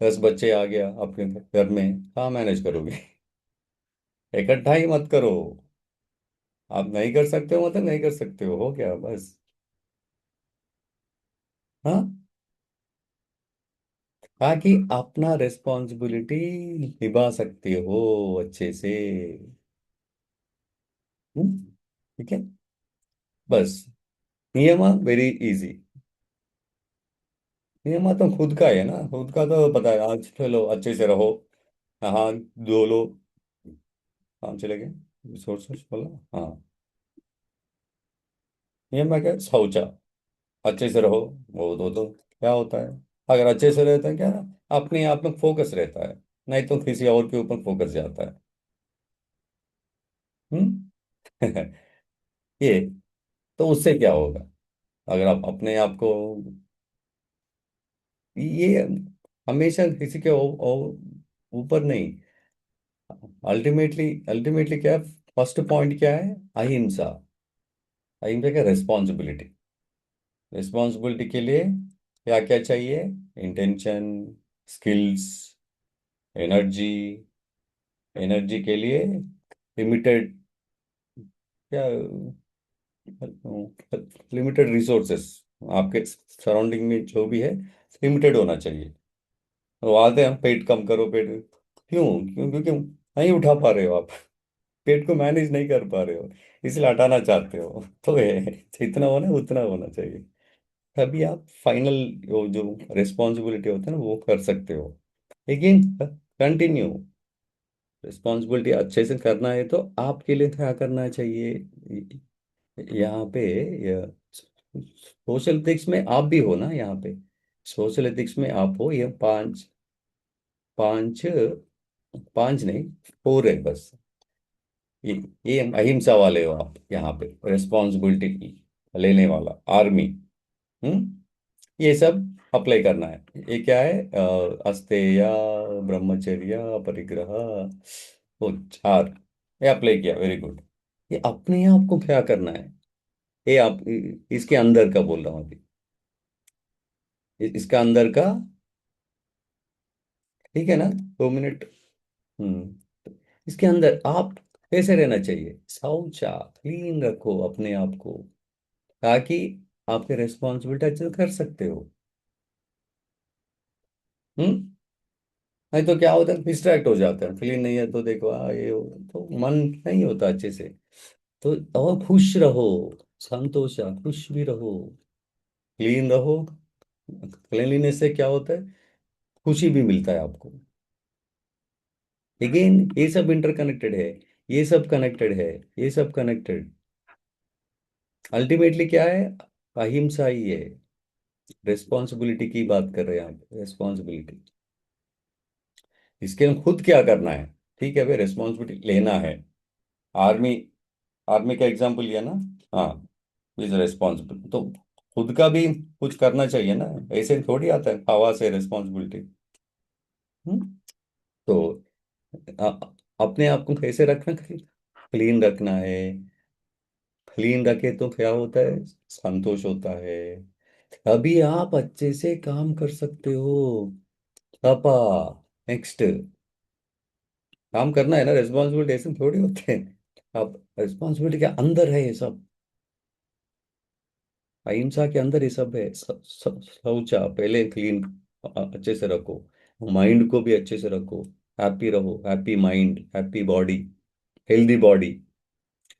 10 बच्चे आ गया आपके घर में, कहाँ मैनेज करोगे? इकट्ठा ही मत करो। आप नहीं कर सकते हो मतलब नहीं कर सकते हो क्या बस? हाँ, ताकि अपना रिस्पॉन्सिबिलिटी निभा सकते हो अच्छे से। हम्म, ठीक है। बस नियम वेरी इजी। नियम तो खुद का है ना, खुद का तो पता है। आज चलो अच्छे से रहो, हाँ धो लो, काम चले गए, रिसोर्सेस बोला हाँ। नियम है क्या? शौचा, अच्छे से रहो, वो दो क्या होता है? अगर अच्छे से रहता है क्या, अपने आप में फोकस रहता है, नहीं तो किसी और के ऊपर फोकस जाता है। हम्म। ये तो उससे क्या होगा? अगर आप अपने आप को ये हमेशा किसी के ऊपर नहीं, अल्टीमेटली क्या है? फर्स्ट पॉइंट क्या है? अहिंसा। अहिंसा क्या? रिस्पॉन्सिबिलिटी। रिस्पॉन्सिबिलिटी के लिए क्या क्या चाहिए? Intention, skills, energy. एनर्जी के लिए लिमिटेड क्या, लिमिटेड रिसोर्सेस। आपके सराउंडिंग में जो भी है लिमिटेड होना चाहिए। तो आते हैं पेट कम करो, पेट क्यों क्यों? क्योंकि नहीं उठा पा रहे हो आप, पेट को मैनेज नहीं कर पा रहे हो, इसलिए हटाना चाहते हो। तो ये जितना होना है उतना होना चाहिए, तभी आप फाइनल वो जो रिस्पॉन्सिबिलिटी होता है ना वो कर सकते हो। लेकिन कंटिन्यू रिस्पॉन्सिबिलिटी अच्छे से करना है तो आपके लिए क्या करना चाहिए? यहाँ पे सोशल एथिक्स में आप भी हो ना यहाँ पे। सोशल एथिक्स में आप हो, ये पांच पांच पांच नहीं, 4 है बस। ये ये अहिंसा वाले हो आप यहाँ पे, रिस्पॉन्सिबिलिटी लेने वाला आर्मी। ये सब अप्लाई करना है। ये क्या है? अस्तेय, ब्रह्मचर्य, परिग्रह, वो 4 ये अप्लाई किया, वेरी गुड। ये अपने आप को क्या करना है? ये आप इसके अंदर का बोल रहा हूँ अभी, इसका अंदर का। ठीक है ना? 2 मिनट। इसके अंदर आप कैसे रहना चाहिए? शौचा, क्लीन रखो अपने आप को, ताकि आपके रिस्पॉन्सिबिलिटी अच्छे से कर सकते हो। हम्म। नहीं तो क्या होता है, डिस्ट्रैक्ट हो जाता है, क्लीन नहीं है तो देखो ये तो मन नहीं होता अच्छे से। तो और खुश रहो, संतोष खुश भी रहो, क्लीन रहो। क्लीनलीनेस से क्या होता है? खुशी भी मिलता है आपको। अगेन ये सब इंटरकनेक्टेड है, ये सब कनेक्टेड है, ये सब कनेक्टेड। अल्टीमेटली क्या है? अहिंसा ही है। रिस्पॉन्सिबिलिटी की बात कर रहे हैं आप, रिस्पॉन्सिबिलिटी। इसके लिए खुद क्या करना है? ठीक है भाई, रिस्पॉन्सिबिलिटी लेना है। आर्मी, आर्मी का एग्जाम्पल लिया ना। हाँ, इज रिस्पॉन्सिबल तो खुद का भी कुछ करना चाहिए ना। ऐसे थोड़ी आता है हवा से रिस्पॉन्सिबिलिटी। तो अपने आप को कैसे रखना? क्लीन रखना है। क्लीन रखे तो क्या होता है? संतोष होता है, अभी आप अच्छे से काम कर सकते हो। पापा, नेक्स्ट काम करना है ना, रिस्पॉन्सिबिलिटी ऐसे थोड़ी होते हैं। आप रिस्पॉन्सिबिलिटी के अंदर है ये सब, अहिंसा के अंदर ये सब है। शौचा पहले क्लीन अच्छे से रखो, माइंड को भी अच्छे से रखो, हैप्पी रहो, happy mind, happy body, healthy body.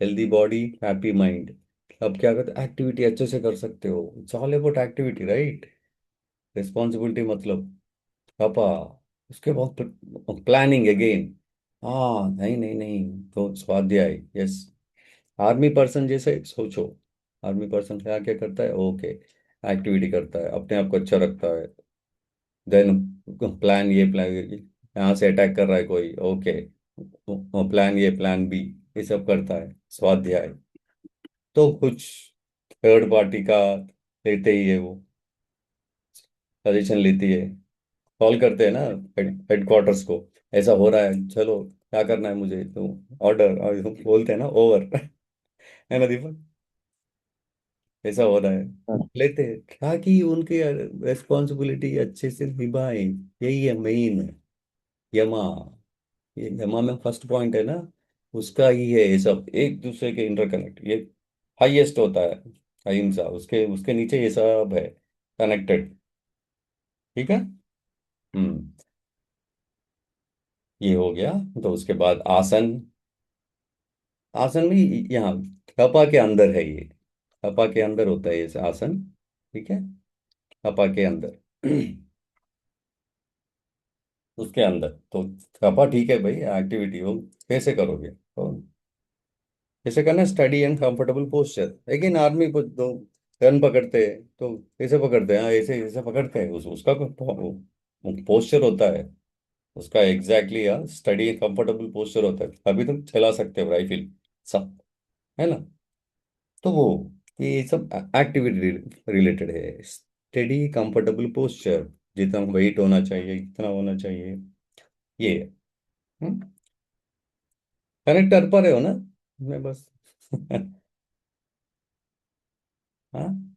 Healthy body happy mind. अब क्या करते, एक्टिविटी अच्छे से कर सकते हो, it's all about activity, right. Responsibility मतलब पापा, उसके बाद प्लानिंग अगेन। हाँ, नहीं नहीं नहीं, तो स्वाध्याय, यस। आर्मी पर्सन जैसे सोचो, आर्मी पर्सन क्या क्या करता है, ओके, एक्टिविटी करता है, अपने आप को अच्छा रखता है, देन प्लान, ये प्लान, यहाँ से अटैक कर रहा है कोई, ओके, प्लान ये प्लान बी, ये सब करता है स्वाध्याय। तो कुछ थर्ड पार्टी का लेते ही है वो, सजेशन लेती है, कॉल करते हैं ना हेडक्वार्टर्स को, ऐसा हो रहा है, चलो क्या करना है मुझे, तो ऑर्डर, और बोलते हैं ना ओवर है ना दीपक, ऐसा हो रहा है, हाँ लेते हैं ताकि उनकी रेस्पॉन्सिबिलिटी अच्छे से निभाए। यही है मेन यमा, ये यमा में फर्स्ट पॉइंट है ना, उसका ही है ये सब, एक दूसरे के इंटरकनेक्ट, ये हाईएस्ट होता है अहिंसा, उसके उसके नीचे ये सब है कनेक्टेड, ठीक है। हम्म, ये हो गया। तो उसके बाद आसन, आसन भी यहाँ कपा के अंदर है ये, कपा के अंदर होता है ये आसन, ठीक है, कपा के अंदर उसके अंदर तो कपा, ठीक है भाई, एक्टिविटी हो, कैसे करोगे तो कैसे करना, स्टडी एंड कंफर्टेबल पोस्चर। लेकिन आर्मी को तो गन पकड़ते हैं तो कैसे पकड़ते हैं, हाँ, ऐसे ऐसे पकड़ते हैं, उसका पोस्चर होता है, उसका एग्जैक्टली स्टडी कंफर्टेबल पोस्चर होता है, अभी तुम चला सकते हो राइफल सब, है ना। तो वो ये सब एक्टिविटी रिलेटेड है, स्टडी कंफर्टेबल पोस्चर, जितना वेट होना चाहिए, कितना होना चाहिए, ये कनेक्ट कर पा रहे हो ना, मैं बस हाँ,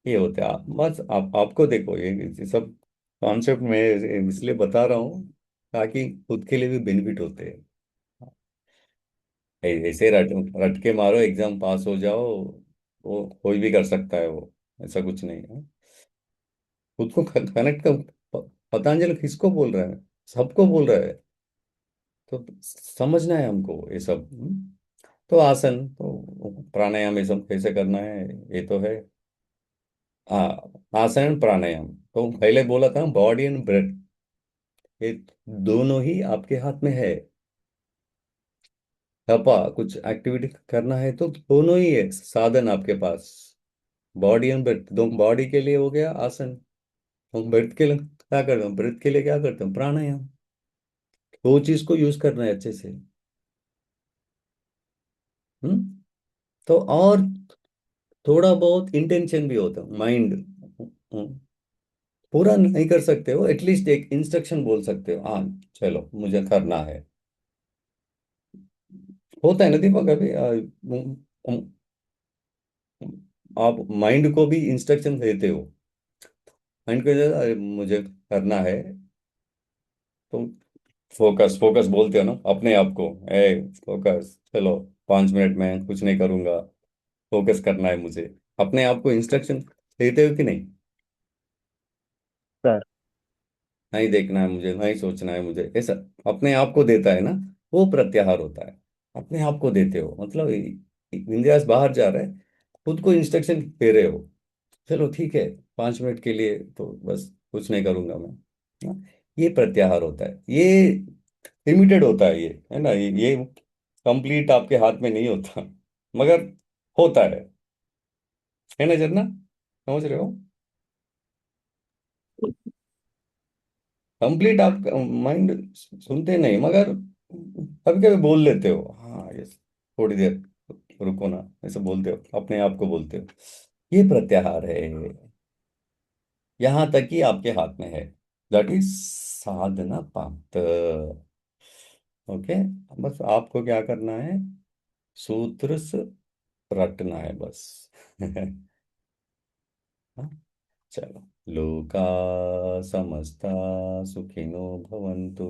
ये होते हैं आप, बस आप आपको देखो, ये सब कॉन्सेप्ट मैं इसलिए बता रहा हूँ ताकि खुद के लिए भी बेनिफिट होते हैं। ऐसे रट रट के मारो, एग्जाम पास हो जाओ, वो कोई भी कर सकता है वो, ऐसा कुछ नहीं है। खुद को कनेक्ट कर, पतंजलि किसको बोल रहा है, सबको बोल रहा है, तो समझना है हमको ये सब। तो आसन तो प्राणायाम ये सब कैसे करना है, ये तो है। आसन एंड प्राणायाम, तो पहले बोला था बॉडी एंड ब्रेथ, ये दोनों ही आपके हाथ में है। तपा कुछ एक्टिविटी करना है तो दोनों ही है साधन आपके पास, बॉडी एंड ब्रेथ, दो बॉडी के लिए हो गया आसन, और ब्रेथ के लिए क्या करते हैं, ब्रेथ के लिए क्या करते हैं, प्राणायाम। दो चीज को यूज करना है अच्छे से। तो और थोड़ा बहुत इंटेंशन भी होता है, माइंड पूरा नहीं कर सकते हो, एटलीस्ट एक इंस्ट्रक्शन बोल सकते हो, हाँ चलो मुझे करना है, होता है ना दीपक, अभी आप माइंड को भी इंस्ट्रक्शन देते हो, माइंड को अरे मुझे करना है, तो फोकस फोकस बोलते हो ना अपने आप को, ए फोकस, चलो 5 मिनट में कुछ नहीं करूंगा, फोकस करना है मुझे, अपने आप को इंस्ट्रक्शन देते हो कि नहीं, सर। नहीं देखना है मुझे, नहीं सोचना है मुझे, ऐसा अपने आप को देता है ना, वो प्रत्याहार होता है। अपने आप को देते हो मतलब इंद्रियास बाहर जा रहा है, खुद को इंस्ट्रक्शन दे रहे हो, चलो ठीक है 5 मिनट के लिए तो बस कुछ नहीं करूंगा मैं, हाँ, ये प्रत्याहार होता है, ये लिमिटेड होता है, ये है ना, ये कंप्लीट आपके हाथ में नहीं होता, मगर होता है ना जरना, समझ रहे हो, कंप्लीट आप माइंड सुनते नहीं, मगर कभी कभी बोल लेते हो, हाँ यस, थोड़ी देर रुको ना, ऐसे बोलते हो, अपने आप को बोलते हो, ये प्रत्याहार है, यहाँ तक कि आपके हाथ में है, दैट इज साधना पात। ओके, बस आपको क्या करना है, सूत्र से रटना है बस हाँ, चलो, लोका समस्ता सुखिनो भवन्तु,